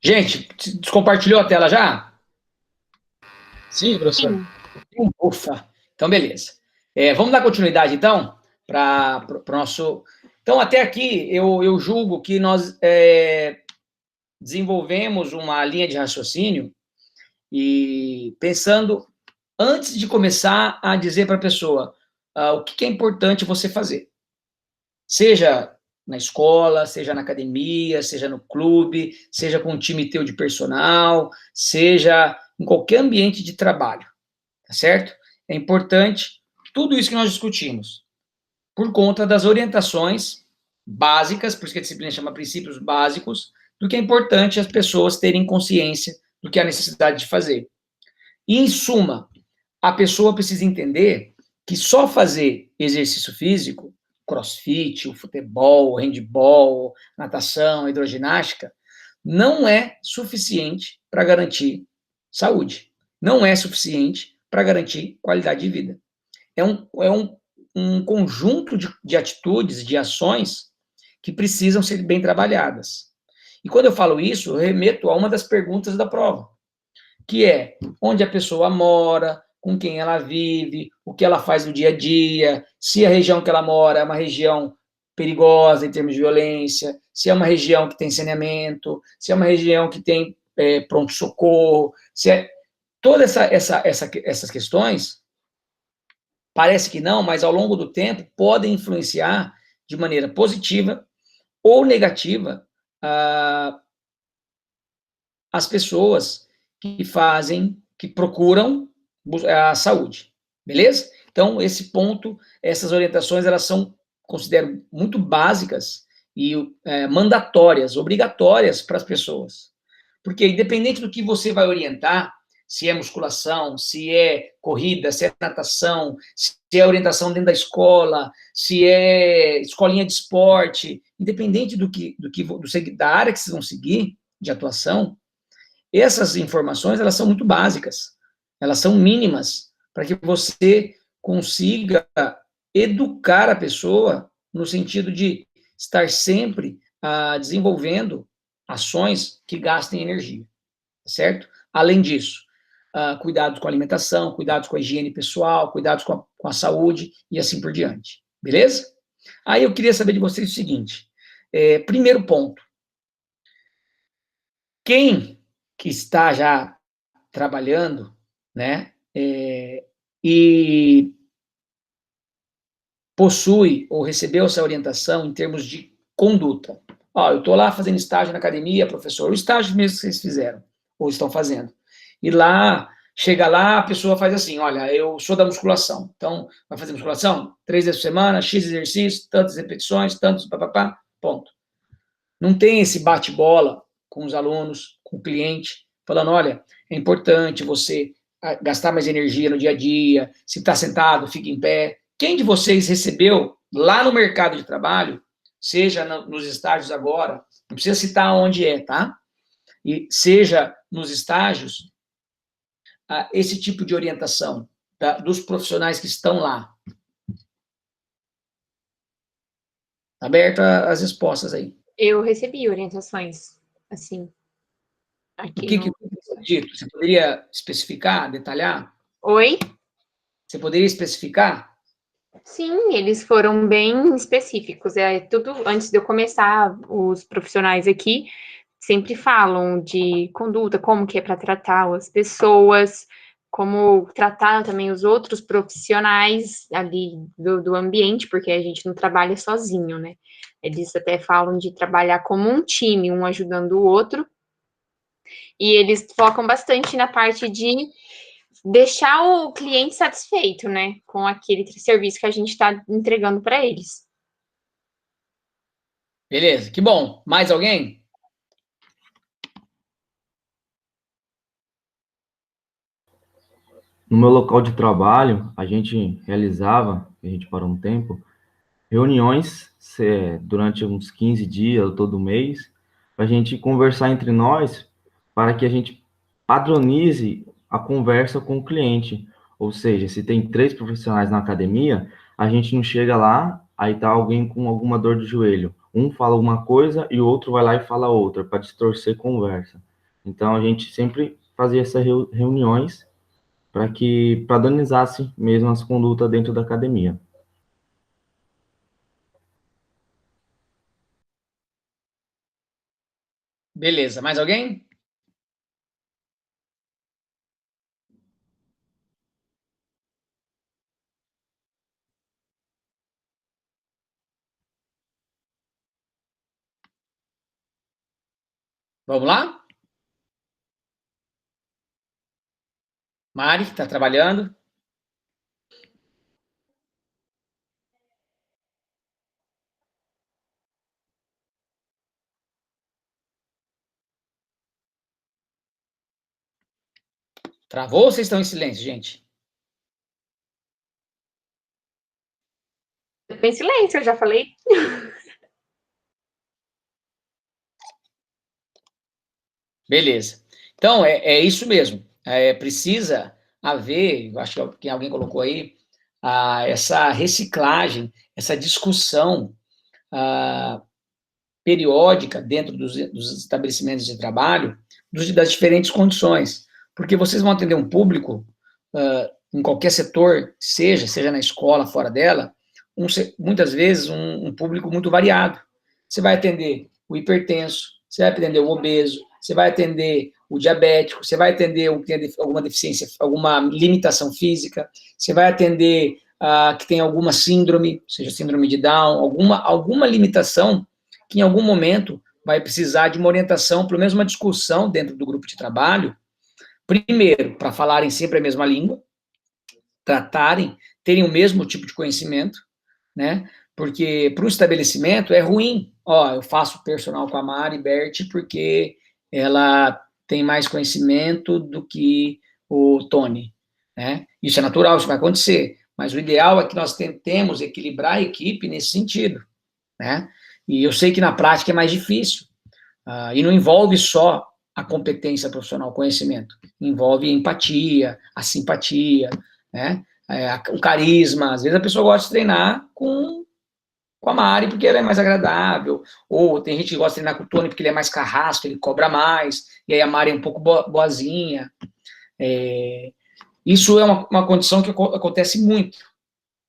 Gente, descompartilhou a tela já? Sim, professor. Sim. Ufa, então beleza. Vamos dar continuidade, então, para o nosso... Então, até aqui, eu julgo que nós desenvolvemos uma linha de raciocínio e pensando, antes de começar a dizer para a pessoa o que é importante você fazer. Seja na escola, seja na academia, seja no clube, seja com um time teu de personal, seja em qualquer ambiente de trabalho, tá certo? É importante tudo isso que nós discutimos, por conta das orientações básicas, por isso que a disciplina chama princípios básicos, do que é importante as pessoas terem consciência do que há necessidade de fazer. E, em suma, a pessoa precisa entender que só fazer exercício físico, crossfit, o futebol, o handball, natação, hidroginástica, não é suficiente para garantir saúde. Não é suficiente para garantir qualidade de vida. É um conjunto de atitudes, de ações que precisam ser bem trabalhadas. E quando eu falo isso, eu remeto a uma das perguntas da prova. que é onde a pessoa mora, com quem ela vive, o que ela faz no dia a dia, se a região que ela mora é uma região perigosa em termos de violência, se é uma região que tem saneamento, se é uma região que tem pronto-socorro, se é... Todas essas questões, parece que não, mas ao longo do tempo podem influenciar de maneira positiva ou negativa as pessoas que procuram a saúde, beleza? Então, esse ponto, essas orientações, elas são, considero, muito básicas e mandatórias, obrigatórias para as pessoas. Porque, independente do que você vai orientar, se é musculação, se é corrida, se é natação, se é orientação dentro da escola, se é escolinha de esporte, independente da área que vocês vão seguir, de atuação, essas informações, elas são muito básicas, elas são mínimas, para que você consiga educar a pessoa no sentido de estar sempre desenvolvendo ações que gastem energia, certo? Além disso, cuidados com a alimentação, cuidados com a higiene pessoal, cuidados com a saúde e assim por diante, beleza? Aí eu queria saber de vocês o seguinte, primeiro ponto, quem que está já trabalhando, né, e possui ou recebeu essa orientação em termos de conduta. Eu estou lá fazendo estágio na academia, professor, o estágio mesmo que vocês fizeram, ou estão fazendo. E lá, chega lá, a pessoa faz assim, olha, eu sou da musculação, então, vai fazer musculação? 3 vezes por semana, X exercícios, tantas repetições, tantos papapá, ponto. Não tem esse bate-bola com os alunos, com o cliente, falando, olha, é importante você gastar mais energia no dia a dia, se está sentado, fique em pé. Quem de vocês recebeu lá no mercado de trabalho, seja nos estágios agora, não precisa citar onde é, tá? E seja nos estágios, esse tipo de orientação dos profissionais que estão lá. Aberto as respostas aí. Eu recebi orientações, assim, aqui O que foi dito? Você poderia especificar, detalhar? Oi? Você poderia especificar? Sim, eles foram bem específicos. Tudo antes de eu começar, os profissionais aqui sempre falam de conduta, como que é para tratar as pessoas, como tratar também os outros profissionais ali do ambiente, porque a gente não trabalha sozinho, né? Eles até falam de trabalhar como um time, um ajudando o outro. E eles focam bastante na parte de deixar o cliente satisfeito, né, com aquele serviço que a gente está entregando para eles. Beleza, que bom. Mais alguém? No meu local de trabalho, a gente realizava, a gente parou um tempo, reuniões durante uns 15 dias, todo mês, para a gente conversar entre nós, para que a gente padronize a conversa com o cliente. Ou seja, se tem 3 profissionais na academia, a gente não chega lá, aí tá alguém com alguma dor de joelho. Um fala uma coisa e o outro vai lá e fala outra, para distorcer conversa. Então, a gente sempre fazia essas reuniões para que padronizasse mesmo as condutas dentro da academia. Beleza, mais alguém? Vamos lá? Mari, está trabalhando? Travou ou vocês estão em silêncio, gente? Eu tô em silêncio, eu já falei. Beleza. Então, é isso mesmo. Precisa haver, acho que alguém colocou aí, essa reciclagem, essa discussão periódica dentro dos estabelecimentos de trabalho das diferentes condições. porque vocês vão atender um público, em qualquer setor, seja na escola, fora dela, muitas vezes um público muito variado. Você vai atender o hipertenso, você vai atender o obeso, você vai atender o diabético, você vai atender o que tem alguma deficiência, alguma limitação física, você vai atender que tem alguma síndrome, seja síndrome de Down, alguma limitação que em algum momento vai precisar de uma orientação, pelo menos uma discussão dentro do grupo de trabalho, primeiro, para falarem sempre a mesma língua, tratarem, terem o mesmo tipo de conhecimento, né? Porque para o estabelecimento é ruim. Eu faço personal com a Mari Berti porque ela tem mais conhecimento do que o Tony, né? Isso é natural, isso vai acontecer. Mas o ideal é que nós tentemos equilibrar a equipe nesse sentido, né? E eu sei que na prática é mais difícil. E não envolve só a competência profissional, o conhecimento. Envolve a empatia, a simpatia, né? O carisma. Às vezes a pessoa gosta de treinar com a Mari porque ela é mais agradável, ou tem gente que gosta de treinar com o Tony porque ele é mais carrasco, ele cobra mais, e aí a Mari é um pouco boazinha. Isso é uma condição que acontece muito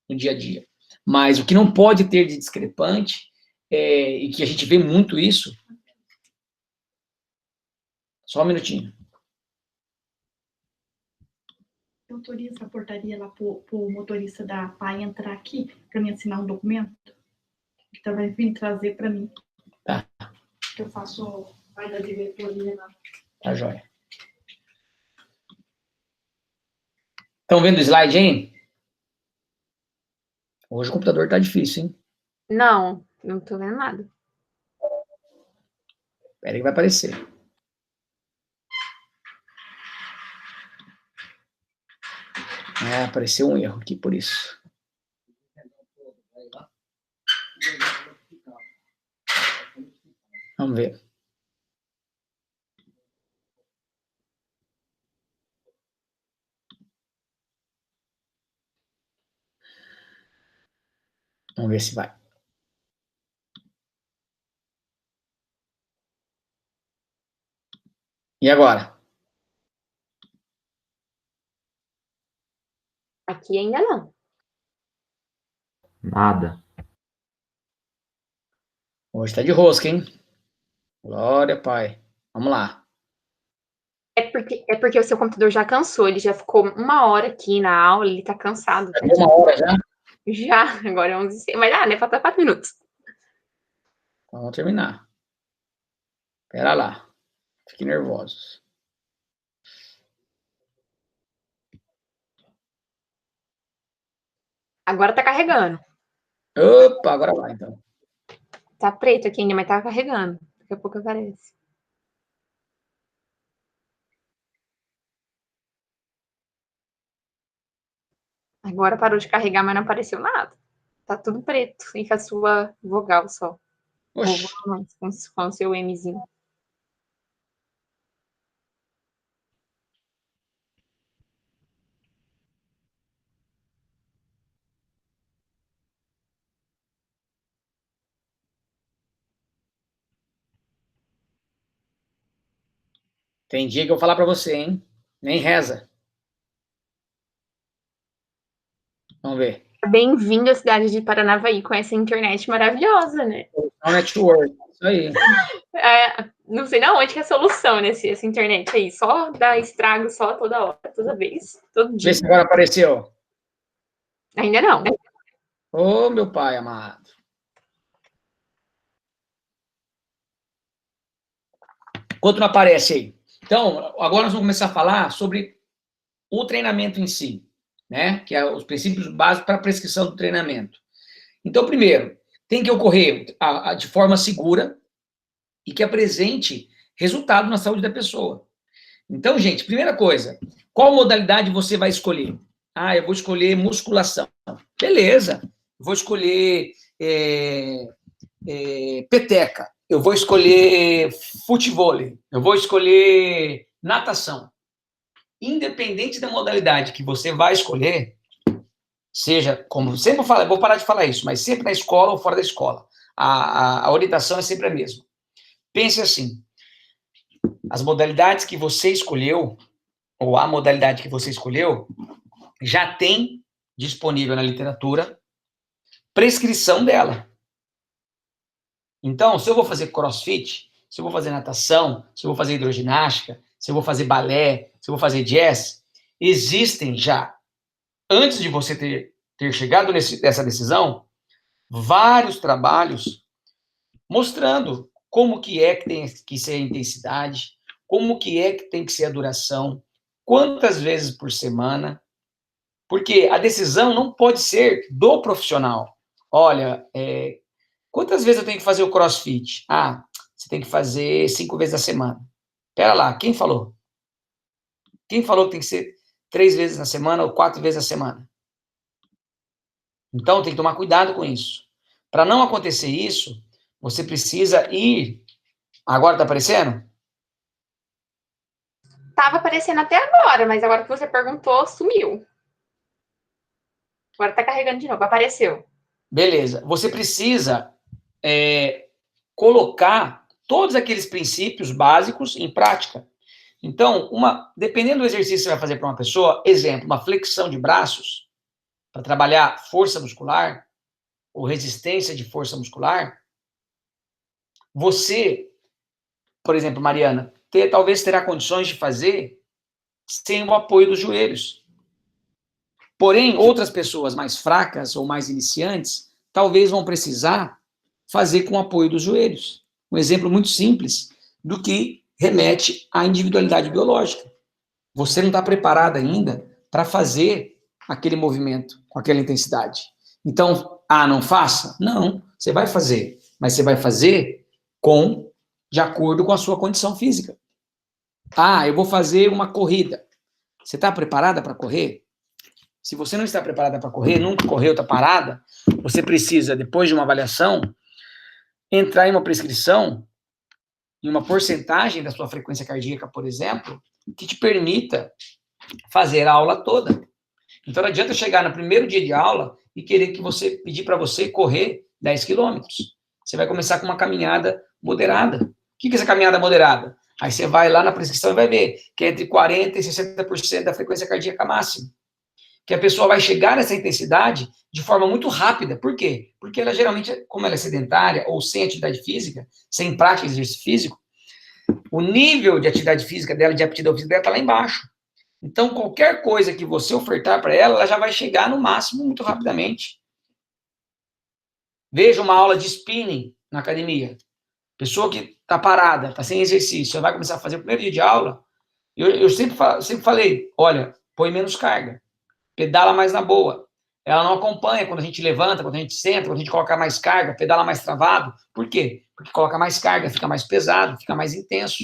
no dia a dia. Mas o que não pode ter de discrepante, e que a gente vê muito isso... Só um minutinho. Autoriza a portaria lá para o motorista da PAI entrar aqui para me assinar um documento? Então vai vir trazer para mim. Tá. Que eu faço vai da diretoria lá. Tá, joia. Estão vendo o slide, hein? Hoje o computador tá difícil, hein? Não tô vendo nada. Espera que vai aparecer. Apareceu um erro aqui, por isso. Vamos ver. Vamos ver se vai. E agora? Aqui ainda não. Nada. Hoje tá de rosca, hein? Glória, Pai. Vamos lá. É porque o seu computador já cansou, ele já ficou 1 hora aqui na aula, ele tá cansado. Já deu 1 hora já? Já, agora é 11h. Mas, né, falta 4 minutos. Então, vamos terminar. Espera lá. Fiquem nervosos. Agora tá carregando. Opa, agora vai, então. Tá preto aqui ainda, mas tá carregando. Daqui a pouco aparece. Agora parou de carregar, mas não apareceu nada. Tá tudo preto, e com a sua vogal só. Oxi. Com o seu Mzinho. Tem dia que eu vou falar pra você, hein? Nem reza. Vamos ver. Bem-vindo à cidade de Paranavaí com essa internet maravilhosa, né? Network, isso aí. Não sei na onde que é a solução essa internet aí. Só dá estrago só toda hora, toda vez, todo dia. Vê se agora apareceu. Ainda não. Ô, meu pai amado. Enquanto não aparece aí. Então, agora nós vamos começar a falar sobre o treinamento em si, né? Que é os princípios básicos para a prescrição do treinamento. Então, primeiro, tem que ocorrer de forma segura e que apresente resultado na saúde da pessoa. Então, gente, primeira coisa, qual modalidade você vai escolher? Eu vou escolher musculação. Beleza. Vou escolher peteca. Eu vou escolher futevôlei. Eu vou escolher natação. Independente da modalidade que você vai escolher, seja, como sempre eu falo, vou parar de falar isso, mas sempre na escola ou fora da escola, a orientação é sempre a mesma. Pense assim, as modalidades que você escolheu, ou a modalidade que você escolheu, já tem disponível na literatura prescrição dela. Então, se eu vou fazer crossfit, se eu vou fazer natação, se eu vou fazer hidroginástica, se eu vou fazer balé, se eu vou fazer jazz, existem já, antes de você ter chegado nessa decisão, vários trabalhos mostrando como que é que tem que ser a intensidade, como que é que tem que ser a duração, quantas vezes por semana, porque a decisão não pode ser do profissional. Olha, quantas vezes eu tenho que fazer o crossfit? Ah, você tem que fazer 5 vezes na semana. Pera lá, quem falou? Quem falou que tem que ser 3 vezes na semana ou 4 vezes na semana? Então, tem que tomar cuidado com isso. Para não acontecer isso, você precisa ir... Agora tá aparecendo? Tava aparecendo até agora, mas agora que você perguntou, sumiu. Agora tá carregando de novo, apareceu. Beleza. Você precisa colocar todos aqueles princípios básicos em prática. Então, dependendo do exercício que você vai fazer para uma pessoa, exemplo, uma flexão de braços, para trabalhar força muscular, ou resistência de força muscular, você, por exemplo, Mariana, talvez terá condições de fazer sem o apoio dos joelhos. Porém, outras pessoas mais fracas ou mais iniciantes, talvez vão precisar fazer com o apoio dos joelhos. Um exemplo muito simples do que remete à individualidade biológica. Você não está preparado ainda para fazer aquele movimento com aquela intensidade. Então, não faça? Não, você vai fazer. Mas você vai fazer de acordo com a sua condição física. Eu vou fazer uma corrida. Você está preparada para correr? Se você não está preparada para correr, nunca correu, está parada, você precisa, depois de uma avaliação, entrar em uma prescrição, em uma porcentagem da sua frequência cardíaca, por exemplo, que te permita fazer a aula toda. Então, não adianta chegar no primeiro dia de aula e pedir para você correr 10 quilômetros. Você vai começar com uma caminhada moderada. O que é essa caminhada moderada? Aí você vai lá na prescrição e vai ver que é entre 40% e 60% da frequência cardíaca máxima. Que a pessoa vai chegar nessa intensidade de forma muito rápida. Por quê? Porque ela geralmente, como ela é sedentária ou sem atividade física, sem prática de exercício físico, o nível de atividade física dela, de aptidão física dela, está lá embaixo. Então, qualquer coisa que você ofertar para ela, ela já vai chegar no máximo muito rapidamente. Veja uma aula de spinning na academia. Pessoa que está parada, está sem exercício, vai começar a fazer o primeiro dia de aula, eu sempre falei, olha, põe menos carga, pedala mais na boa. Ela não acompanha quando a gente levanta, quando a gente senta, quando a gente coloca mais carga, pedala mais travado. Por quê? Porque coloca mais carga, fica mais pesado, fica mais intenso.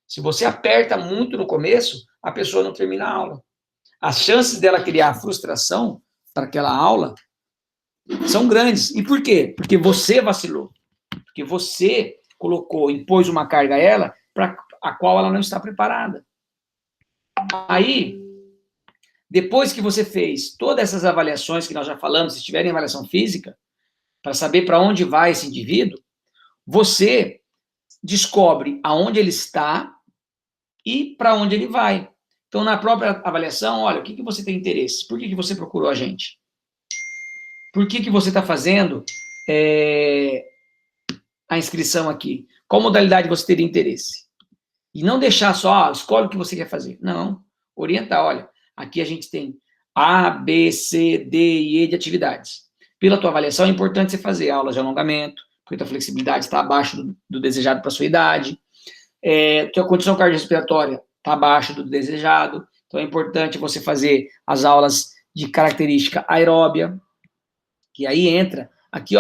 Se você aperta muito no começo, a pessoa não termina a aula. As chances dela criar frustração para aquela aula são grandes. E por quê? Porque você vacilou. Porque você impôs uma carga a ela para a qual ela não está preparada. Aí, depois que você fez todas essas avaliações que nós já falamos, se tiverem avaliação física, para saber para onde vai esse indivíduo, você descobre aonde ele está e para onde ele vai. Então, na própria avaliação, olha, o que você tem interesse? Por que você procurou a gente? Por que você está fazendo a inscrição aqui? Qual modalidade você teria interesse? E não deixar só, escolhe o que você quer fazer. Não, orientar, olha, aqui a gente tem A, B, C, D e E de atividades. Pela tua avaliação, é importante você fazer aulas de alongamento, porque tua flexibilidade está abaixo do desejado para a sua idade. Tua condição cardiorrespiratória está abaixo do desejado. Então, é importante você fazer as aulas de característica aeróbia, que aí entra aqui,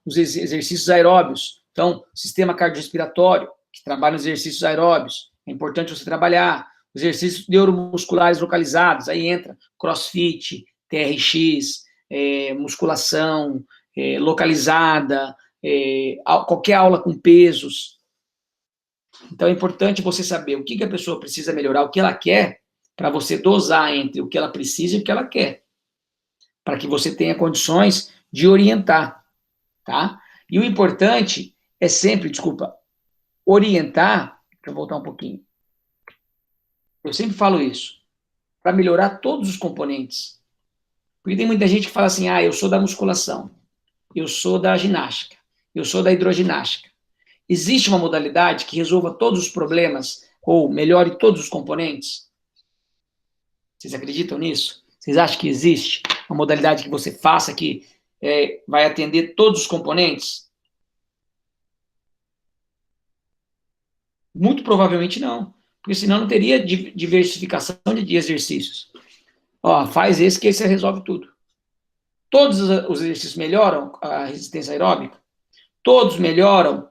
os exercícios aeróbios. Então, sistema cardiorrespiratório, que trabalha nos exercícios aeróbios. É importante você trabalhar. Os exercícios neuromusculares localizados, aí entra crossfit, TRX, musculação localizada, qualquer aula com pesos. Então, é importante você saber o que a pessoa precisa melhorar, o que ela quer, para você dosar entre o que ela precisa e o que ela quer, para que você tenha condições de orientar, tá? E o importante é sempre, orientar, deixa eu voltar um pouquinho. Eu sempre falo isso, para melhorar todos os componentes. Porque tem muita gente que fala assim, eu sou da musculação, eu sou da ginástica, eu sou da hidroginástica. Existe uma modalidade que resolva todos os problemas ou melhore todos os componentes? Vocês acreditam nisso? Vocês acham que existe uma modalidade que você faça que vai atender todos os componentes? Muito provavelmente não, porque senão não teria diversificação de exercícios. Faz esse que esse resolve tudo. Todos os exercícios melhoram a resistência aeróbica? Todos melhoram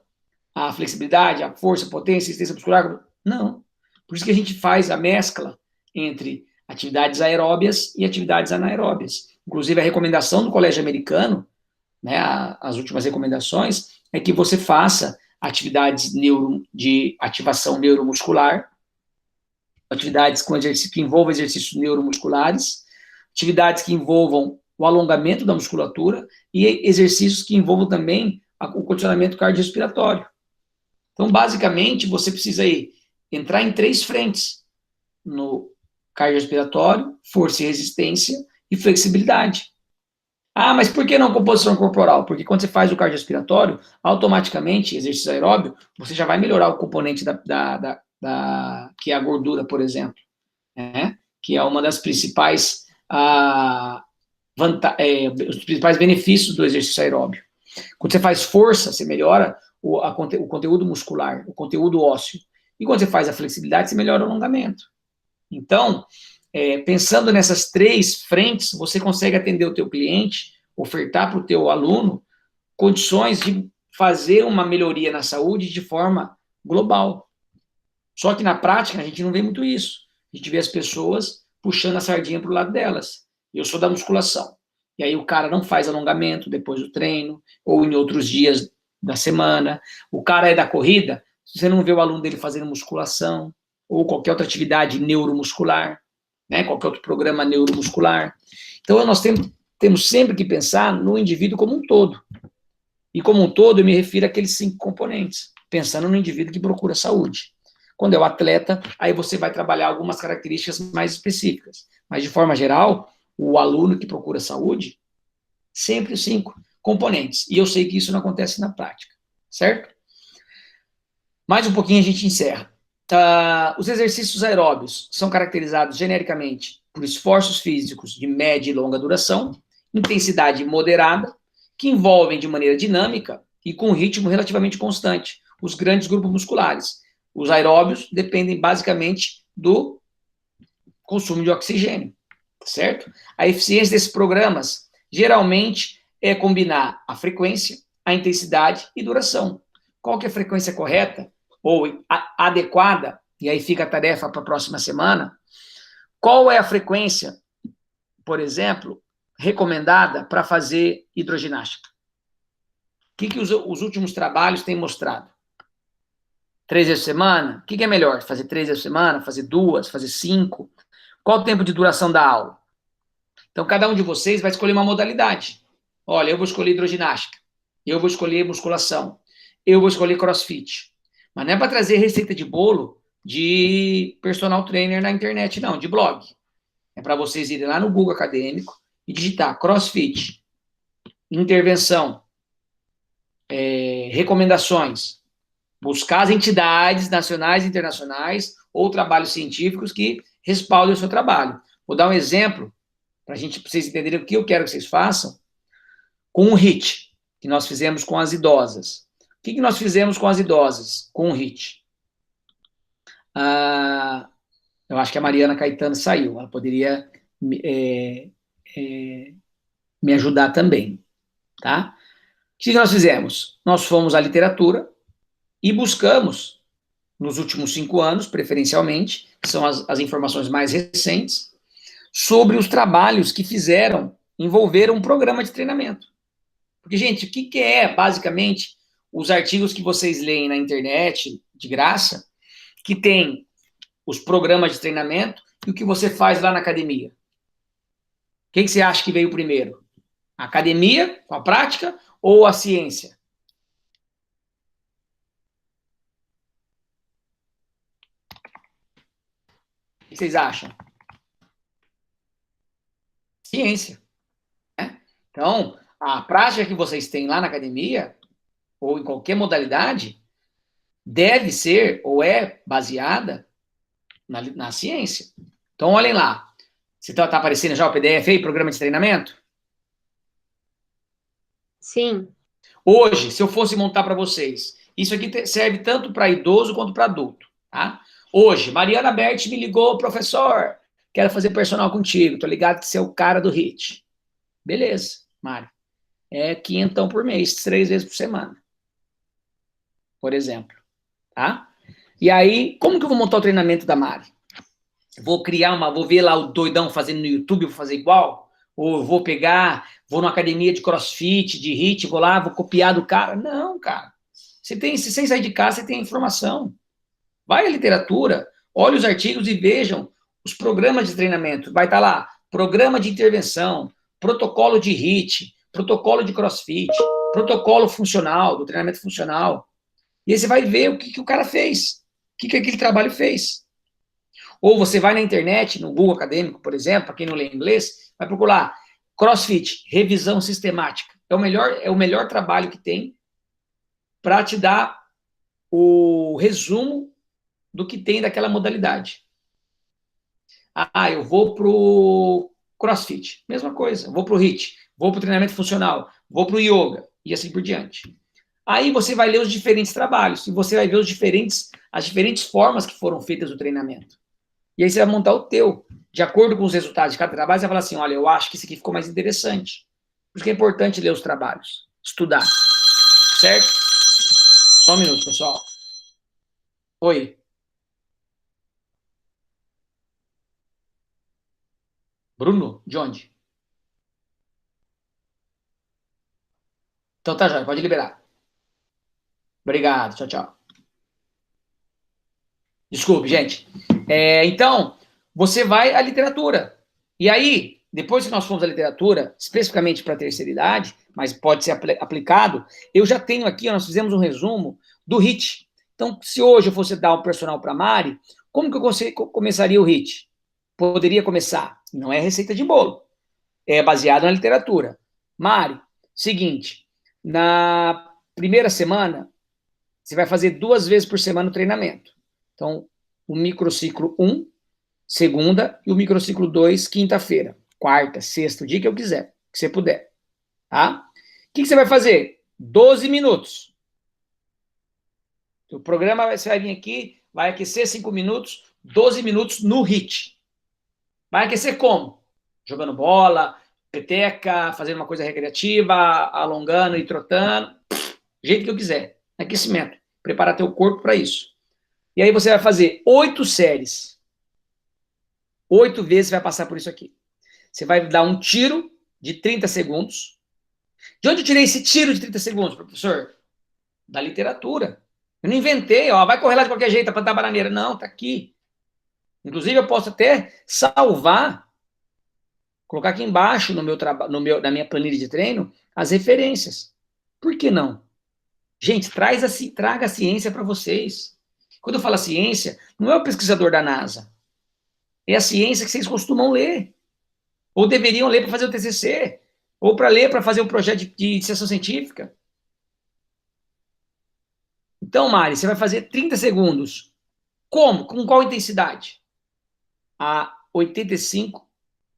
a flexibilidade, a força, a potência, a resistência muscular? Não. Por isso que a gente faz a mescla entre atividades aeróbias e atividades anaeróbias. Inclusive, a recomendação do Colégio Americano, né, as últimas recomendações, é que você faça atividades de ativação neuromuscular, atividades que envolvam exercícios neuromusculares, atividades que envolvam o alongamento da musculatura e exercícios que envolvam também o condicionamento cardiorrespiratório. Então, basicamente, você precisa entrar em 3 frentes: no cardiorrespiratório, força e resistência e flexibilidade. Mas por que não composição corporal? Porque quando você faz o cardiorrespiratório, automaticamente, exercício aeróbio, você já vai melhorar o componente que é a gordura, por exemplo, né? Que é uma das principais os principais benefícios do exercício aeróbio. Quando você faz força, você melhora o conteúdo muscular, o conteúdo ósseo. E quando você faz a flexibilidade, você melhora o alongamento. Então, pensando nessas 3 frentes, você consegue atender o teu cliente, ofertar para o teu aluno condições de fazer uma melhoria na saúde de forma global. Só que na prática a gente não vê muito isso. A gente vê as pessoas puxando a sardinha para o lado delas. Eu sou da musculação. E aí o cara não faz alongamento depois do treino, ou em outros dias da semana. O cara é da corrida, você não vê o aluno dele fazendo musculação, ou qualquer outra atividade neuromuscular, né? Qualquer outro programa neuromuscular. Então, nós temos sempre que pensar no indivíduo como um todo. E como um todo, eu me refiro àqueles 5 componentes, pensando no indivíduo que procura saúde. Quando é o atleta, aí você vai trabalhar algumas características mais específicas. Mas, de forma geral, o aluno que procura saúde, sempre os 5 componentes. E eu sei que isso não acontece na prática, certo? Mais um pouquinho a gente encerra. Os exercícios aeróbios são caracterizados genericamente por esforços físicos de média e longa duração, intensidade moderada, que envolvem de maneira dinâmica e com ritmo relativamente constante os grandes grupos musculares. Os aeróbios dependem basicamente do consumo de oxigênio, certo? A eficiência desses programas geralmente é combinar a frequência, a intensidade e duração. Qual que é a frequência correta ou adequada? E aí fica a tarefa para a próxima semana. Qual é a frequência, por exemplo, recomendada para fazer hidroginástica? O que os últimos trabalhos têm mostrado? 3 vezes por semana? O que é melhor? Fazer 3 vezes por semana? Fazer 2? Fazer 5? Qual o tempo de duração da aula? Então, cada um de vocês vai escolher uma modalidade. Olha, eu vou escolher hidroginástica. Eu vou escolher musculação. Eu vou escolher crossfit. Mas não é para trazer receita de bolo de personal trainer na internet, não, de blog. É para vocês irem lá no Google Acadêmico e digitar crossfit, intervenção, recomendações, buscar as entidades nacionais e internacionais ou trabalhos científicos que respaldem o seu trabalho. Vou dar um exemplo para vocês entenderem o que eu quero que vocês façam com um HIIT, que nós fizemos com as idosas. O que nós fizemos com as idosas, com o HIIT? Eu acho que a Mariana Caetano saiu, ela poderia me ajudar também, tá? O que nós fizemos? Nós fomos à literatura e buscamos, nos últimos 5 anos, preferencialmente, que são as informações mais recentes, sobre os trabalhos que envolveram um programa de treinamento. Porque, gente, o que é, basicamente, os artigos que vocês leem na internet, de graça, que tem os programas de treinamento e o que você faz lá na academia? O que você acha que veio primeiro? A academia, com a prática, ou a ciência? que vocês acham? Ciência. Né? Então, a prática que vocês têm lá na academia, ou em qualquer modalidade, deve ser ou é baseada na ciência. Então, olhem lá. Você está aparecendo já o PDF aí, Programa de Treinamento? Sim. Hoje, se eu fosse montar para vocês, isso aqui serve tanto para idoso quanto para adulto, tá? Hoje, Mariana Berti me ligou, professor, quero fazer personal contigo, tô ligado que você é o cara do HIIT. Beleza, Mário. É 500 por mês, 3 vezes por semana. Por exemplo, tá? E aí, como que eu vou montar o treinamento da Mari? Vou ver lá o doidão fazendo no YouTube, vou fazer igual? Ou vou vou numa academia de crossfit, de HIIT, vou lá, vou copiar do cara? Não, cara. Sem sair de casa, você tem informação. Vai à literatura, olhe os artigos e vejam os programas de treinamento. Vai estar lá, programa de intervenção, protocolo de HIIT, protocolo de crossfit, protocolo funcional, do treinamento funcional. E aí você vai ver o que o cara fez, o que aquele trabalho fez. Ou você vai na internet, no Google Acadêmico, por exemplo, para quem não lê inglês, vai procurar CrossFit, revisão sistemática. É o melhor trabalho que tem para te dar o resumo do que tem daquela modalidade. Ah, eu vou pro CrossFit, mesma coisa. Vou pro HIIT, vou pro treinamento funcional, vou pro yoga e assim por diante. Aí você vai ler os diferentes trabalhos e você vai ver as diferentes formas que foram feitas no treinamento. E aí você vai montar o teu. De acordo com os resultados de cada trabalho, você vai falar assim, olha, eu acho que esse aqui ficou mais interessante. Por isso que é importante ler os trabalhos, estudar. Certo? Só um minuto, pessoal. Oi. Bruno, de onde? Então tá, já, pode liberar. Obrigado, tchau, tchau. Desculpe, gente. Então, você vai à literatura. E aí, depois que nós fomos à literatura, especificamente para a terceira idade, mas pode ser aplicado, eu já tenho aqui, nós fizemos um resumo do HIIT. Então, se hoje eu fosse dar um personal para a Mari, como que eu começaria o HIIT? Poderia começar, não é receita de bolo, é baseado na literatura. Mari, seguinte, na primeira semana, você vai fazer 2 vezes por semana o treinamento. Então, o microciclo 1, segunda, e o microciclo 2, quinta-feira. Quarta, sexta, o dia que eu quiser, que você puder. Tá? O que você vai fazer? 12 minutos. O programa você vai vir aqui, vai aquecer 5 minutos, 12 minutos no HIIT. Vai aquecer como? Jogando bola, peteca, fazendo uma coisa recreativa, alongando e trotando. Do jeito que eu quiser. Aquecimento. Preparar teu corpo para isso. E aí você vai fazer 8 séries. 8 vezes você vai passar por isso aqui. Você vai dar um tiro de 30 segundos. De onde eu tirei esse tiro de 30 segundos, professor? Da literatura. Eu não inventei, ó, vai correr lá de qualquer jeito, plantar bananeira. Não, tá aqui. Inclusive, eu posso até salvar, colocar aqui embaixo na minha planilha de treino, as referências. Por que não? Gente, traga a ciência para vocês. Quando eu falo ciência, não é o pesquisador da NASA. É a ciência que vocês costumam ler. Ou deveriam ler para fazer o TCC. Ou para ler para fazer um projeto de iniciação científica. Então, Mari, você vai fazer 30 segundos. Como? Com qual intensidade? A 85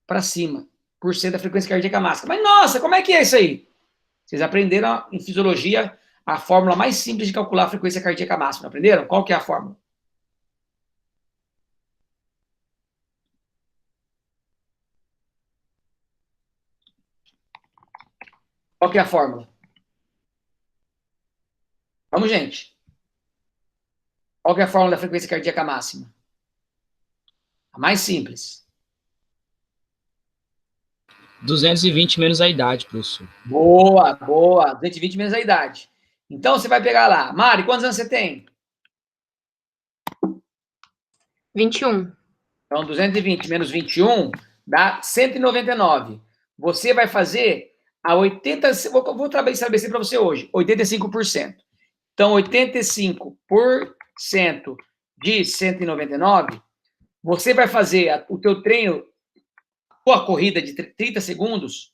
para cima, por cento da frequência cardíaca máxima. Mas, nossa, como é que é isso aí? Vocês aprenderam em fisiologia a fórmula mais simples de calcular a frequência cardíaca máxima. Aprenderam? Qual que é a fórmula? Qual que é a fórmula? Vamos, gente. Qual que é a fórmula da frequência cardíaca máxima? A mais simples. 220 menos a idade, professor. Boa, boa. 220 menos a idade. Então, você vai pegar lá. Mari, quantos anos você tem? 21. Então, 220 menos 21 dá 199. Você vai fazer a 80... Vou estabelecer para você hoje. 85%. Então, 85% de 199 Você vai fazer o teu treino, a corrida de 30 segundos,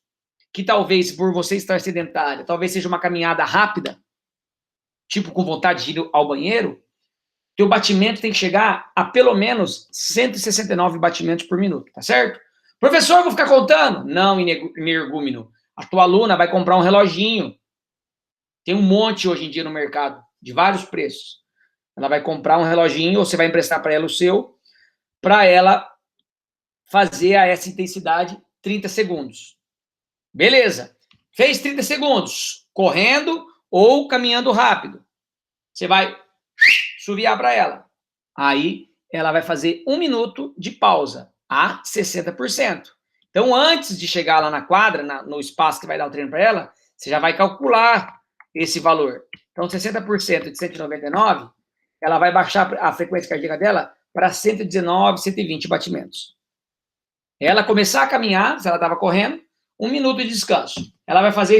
que talvez, por você estar sedentário, talvez seja uma caminhada rápida, tipo com vontade de ir ao banheiro, teu batimento tem que chegar a pelo menos 169 batimentos por minuto, tá certo? Professor, eu vou ficar contando? Não, energúmeno. A tua aluna vai comprar um reloginho. Tem um monte hoje em dia no mercado, de vários preços. Ela vai comprar um reloginho, ou você vai emprestar para ela o seu, para ela fazer a essa intensidade 30 segundos. Beleza. Fez 30 segundos, correndo ou caminhando rápido. Você vai suviar para ela. Aí, ela vai fazer 1 minuto de pausa, a 60%. Então, antes de chegar lá na quadra, no espaço que vai dar o treino para ela, você já vai calcular esse valor. Então, 60% de 199, ela vai baixar a frequência cardíaca dela para 119, 120 batimentos. Ela começar a caminhar, se ela estava correndo, 1 minuto de descanso. Ela vai fazer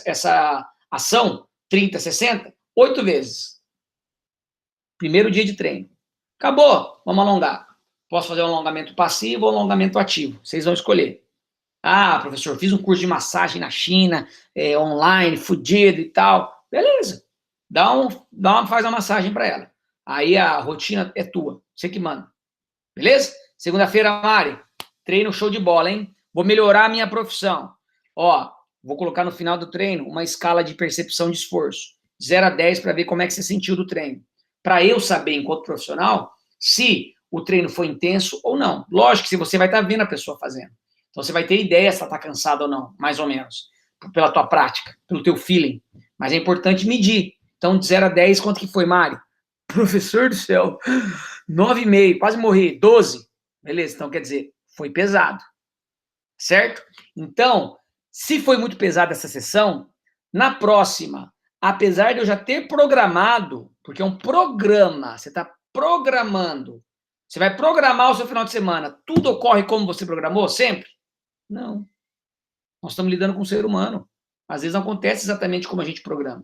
essa ação, 30, 60, 8 vezes. Primeiro dia de treino. Acabou, vamos alongar. Posso fazer um alongamento passivo ou um alongamento ativo. Vocês vão escolher. Ah, professor, fiz um curso de massagem na China, online, fudido e tal. Beleza. Faz uma massagem para ela. Aí a rotina é tua. Você que manda. Beleza? Segunda-feira, Mari, treino show de bola, hein? Vou melhorar a minha profissão. Ó, vou colocar no final do treino uma escala de percepção de esforço. 0 a 10 para ver como é que você sentiu do treino. Para eu saber, enquanto profissional, se o treino foi intenso ou não. Lógico que você vai estar vendo a pessoa fazendo. Então, você vai ter ideia se ela está cansada ou não, mais ou menos. Pela tua prática, pelo teu feeling. Mas é importante medir. Então, de 0 a 10, quanto que foi, Mari? Professor do céu, 9,5, quase morri, 12. Beleza, então quer dizer, foi pesado. Certo? Então, se foi muito pesada essa sessão, na próxima, apesar de eu já ter programado, porque é um programa, você está programando, você vai programar o seu final de semana, tudo ocorre como você programou sempre? Não. Nós estamos lidando com um ser humano. Às vezes não acontece exatamente como a gente programa.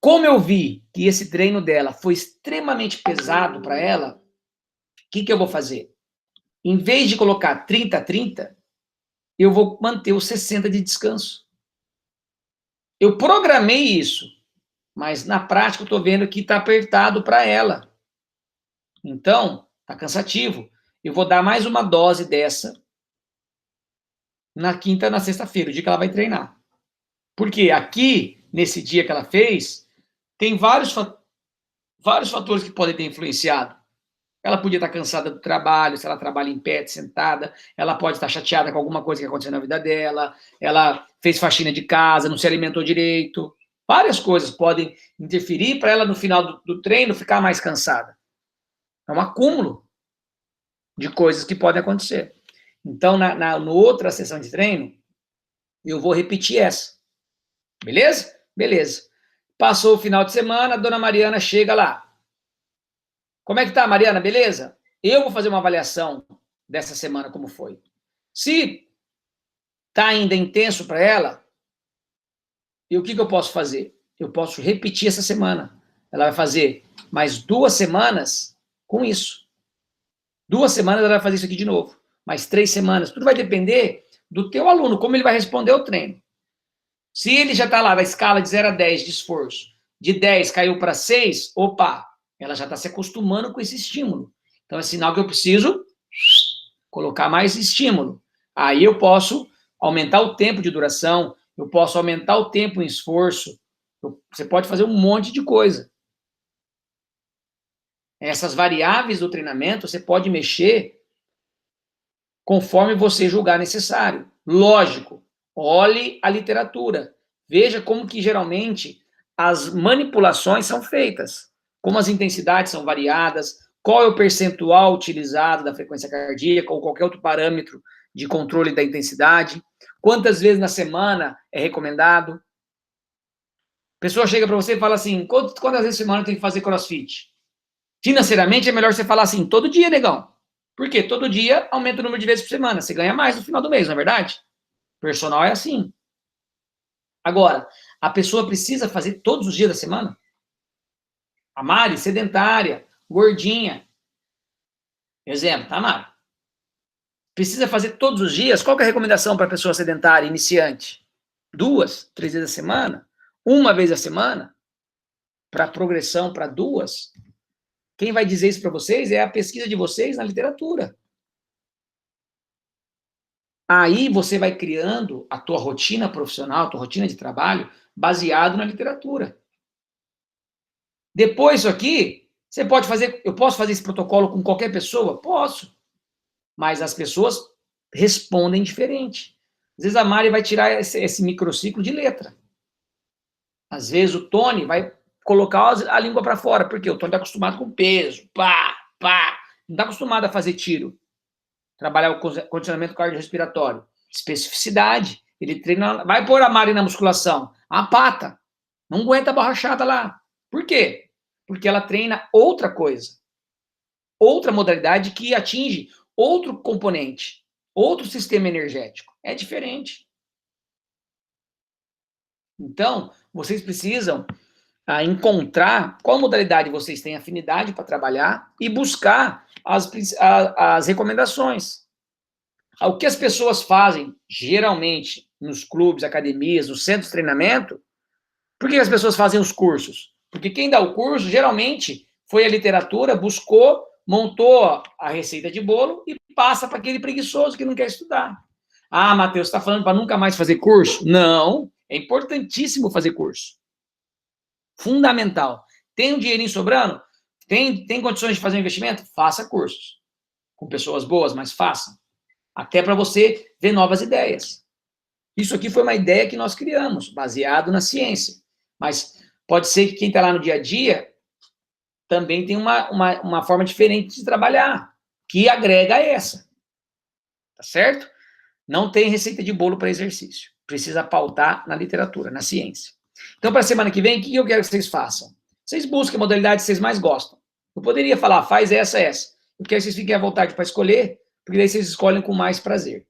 Como eu vi que esse treino dela foi extremamente pesado para ela, o que eu vou fazer? Em vez de colocar 30 a 30, eu vou manter os 60 de descanso. Eu programei isso, mas na prática eu estou vendo que está apertado para ela. Então, está cansativo. Eu vou dar mais uma dose dessa na quinta, na sexta-feira, o dia que ela vai treinar. Porque aqui, nesse dia que ela fez, tem vários fatores que podem ter influenciado. Ela podia estar cansada do trabalho, se ela trabalha em pé, sentada, ela pode estar chateada com alguma coisa que aconteceu na vida dela, ela fez faxina de casa, não se alimentou direito. Várias coisas podem interferir para ela, no final do treino, ficar mais cansada. É um acúmulo de coisas que podem acontecer. Então, na outra sessão de treino, eu vou repetir essa. Beleza? Beleza. Passou o final de semana, a dona Mariana chega lá. Como é que tá, Mariana? Beleza? Eu vou fazer uma avaliação dessa semana, como foi. Se tá ainda intenso para ela, e o que eu posso fazer? Eu posso repetir essa semana. Ela vai fazer mais 2 semanas com isso. 2 semanas ela vai fazer isso aqui de novo. Mais 3 semanas. Tudo vai depender do teu aluno, como ele vai responder ao treino. Se ele já está lá na escala de 0 a 10 de esforço, de 10 caiu para 6, opa, ela já está se acostumando com esse estímulo. Então é sinal que eu preciso colocar mais estímulo. Aí eu posso aumentar o tempo de duração, eu posso aumentar o tempo em esforço, você pode fazer um monte de coisa. Essas variáveis do treinamento você pode mexer conforme você julgar necessário. Lógico, olhe a literatura. Veja como que geralmente as manipulações são feitas. Como as intensidades são variadas, qual é o percentual utilizado da frequência cardíaca ou qualquer outro parâmetro de controle da intensidade, quantas vezes na semana é recomendado. A pessoa chega para você e fala assim, quantas vezes na semana tem que fazer crossfit? Financeiramente é melhor você falar assim, todo dia, negão. Por quê? Todo dia aumenta o número de vezes por semana, você ganha mais no final do mês, não é verdade? Personal é assim. Agora, a pessoa precisa fazer todos os dias da semana? A Mari, sedentária, gordinha, Exemplo, tá, Mário? Precisa fazer todos os dias? Qual que é a recomendação para a pessoa sedentária, iniciante? 2, 3 vezes a semana? 1 vez a semana? Para progressão, para 2? Quem vai dizer isso para vocês é a pesquisa de vocês na literatura. Aí você vai criando a tua rotina profissional, a tua rotina de trabalho, baseado na literatura. Depois disso aqui, você pode fazer, eu posso fazer esse protocolo com qualquer pessoa? Posso. Mas as pessoas respondem diferente. Às vezes a Mari vai tirar esse microciclo de letra. Às vezes o Tony vai colocar a língua para fora, porque o Tony está acostumado com peso, pá, pá. Não está acostumado a fazer tiro. Trabalhar o condicionamento cardiorrespiratório. Especificidade. Ele treina. Vai pôr a Mari na musculação. A pata. Não aguenta a barra chata lá. Por quê? Porque ela treina outra coisa. Outra modalidade que atinge outro componente. Outro sistema energético. É diferente. Então, vocês precisam encontrar qual modalidade vocês têm afinidade para trabalhar e buscar as recomendações. O que as pessoas fazem, geralmente, nos clubes, academias, nos centros de treinamento, por que as pessoas fazem os cursos? Porque quem dá o curso, geralmente, foi a literatura, buscou, montou a receita de bolo e passa para aquele preguiçoso que não quer estudar. Ah, Matheus, você está falando para nunca mais fazer curso? Não, é importantíssimo fazer curso. Fundamental. Tem um dinheirinho sobrando? Tem condições de fazer um investimento? Faça cursos. Com pessoas boas, mas faça. Até para você ver novas ideias. Isso aqui foi uma ideia que nós criamos, baseado na ciência. Mas pode ser que quem está lá no dia a dia também tem uma forma diferente de trabalhar, que agrega essa. Tá certo? Não tem receita de bolo para exercício. Precisa pautar na literatura, na ciência. Então, para a semana que vem, o que eu quero que vocês façam? Vocês busquem a modalidade que vocês mais gostam. Eu poderia falar, faz essa. Eu quero que vocês fiquem à vontade para escolher, porque daí vocês escolhem com mais prazer.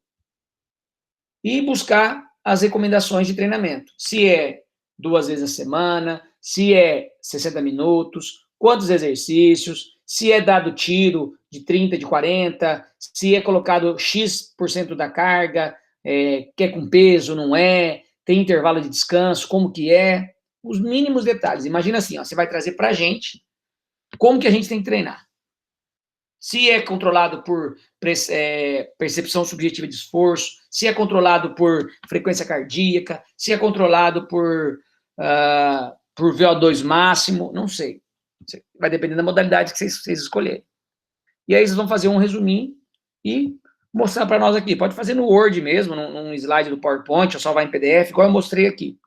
E buscar as recomendações de treinamento. Se é 2 vezes a semana, se é 60 minutos, quantos exercícios, se é dado tiro de 30, de 40, se é colocado X% da carga, que é com peso, não é, tem intervalo de descanso, como que é, os mínimos detalhes. Imagina assim, ó, você vai trazer para a gente como que a gente tem que treinar. Se é controlado por percepção subjetiva de esforço, se é controlado por frequência cardíaca, se é controlado por VO2 máximo, não sei. Vai depender da modalidade que vocês escolherem. E aí vocês vão fazer um resuminho e mostrar para nós aqui. Pode fazer no Word mesmo, num slide do PowerPoint, ou salvar em PDF, igual eu mostrei aqui.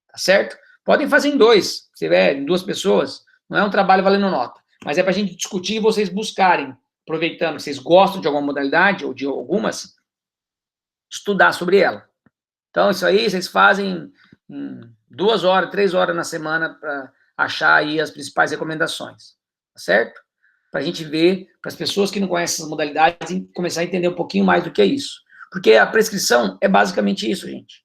Tá certo? Podem fazer em 2, se tiver em 2 pessoas. Não é um trabalho valendo nota. Mas é para a gente discutir e vocês buscarem, aproveitando que vocês gostam de alguma modalidade, ou de algumas, estudar sobre ela. Então, isso aí vocês fazem 2 horas, 3 horas na semana para achar aí as principais recomendações. Tá certo? Para a gente ver, para as pessoas que não conhecem essas modalidades, começar a entender um pouquinho mais do que é isso. Porque a prescrição é basicamente isso, gente.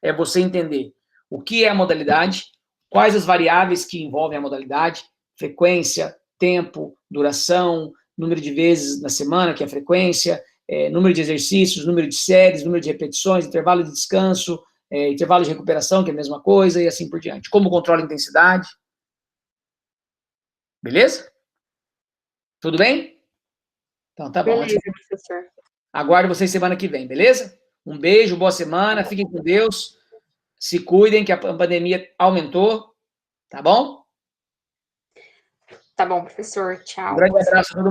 É você entender o que é a modalidade, quais as variáveis que envolvem a modalidade, frequência, tempo, duração, número de vezes na semana, que é a frequência, número de exercícios, número de séries, número de repetições, intervalo de descanso, intervalo de recuperação, que é a mesma coisa, e assim por diante. Como controla a intensidade. Beleza? Tudo bem? Então, tá bom. Beleza, professor. Aguardo vocês semana que vem, beleza? Um beijo, boa semana, fiquem com Deus, se cuidem, que a pandemia aumentou, tá bom? Tá bom, professor. Tchau. Um grande abraço a todo mundo.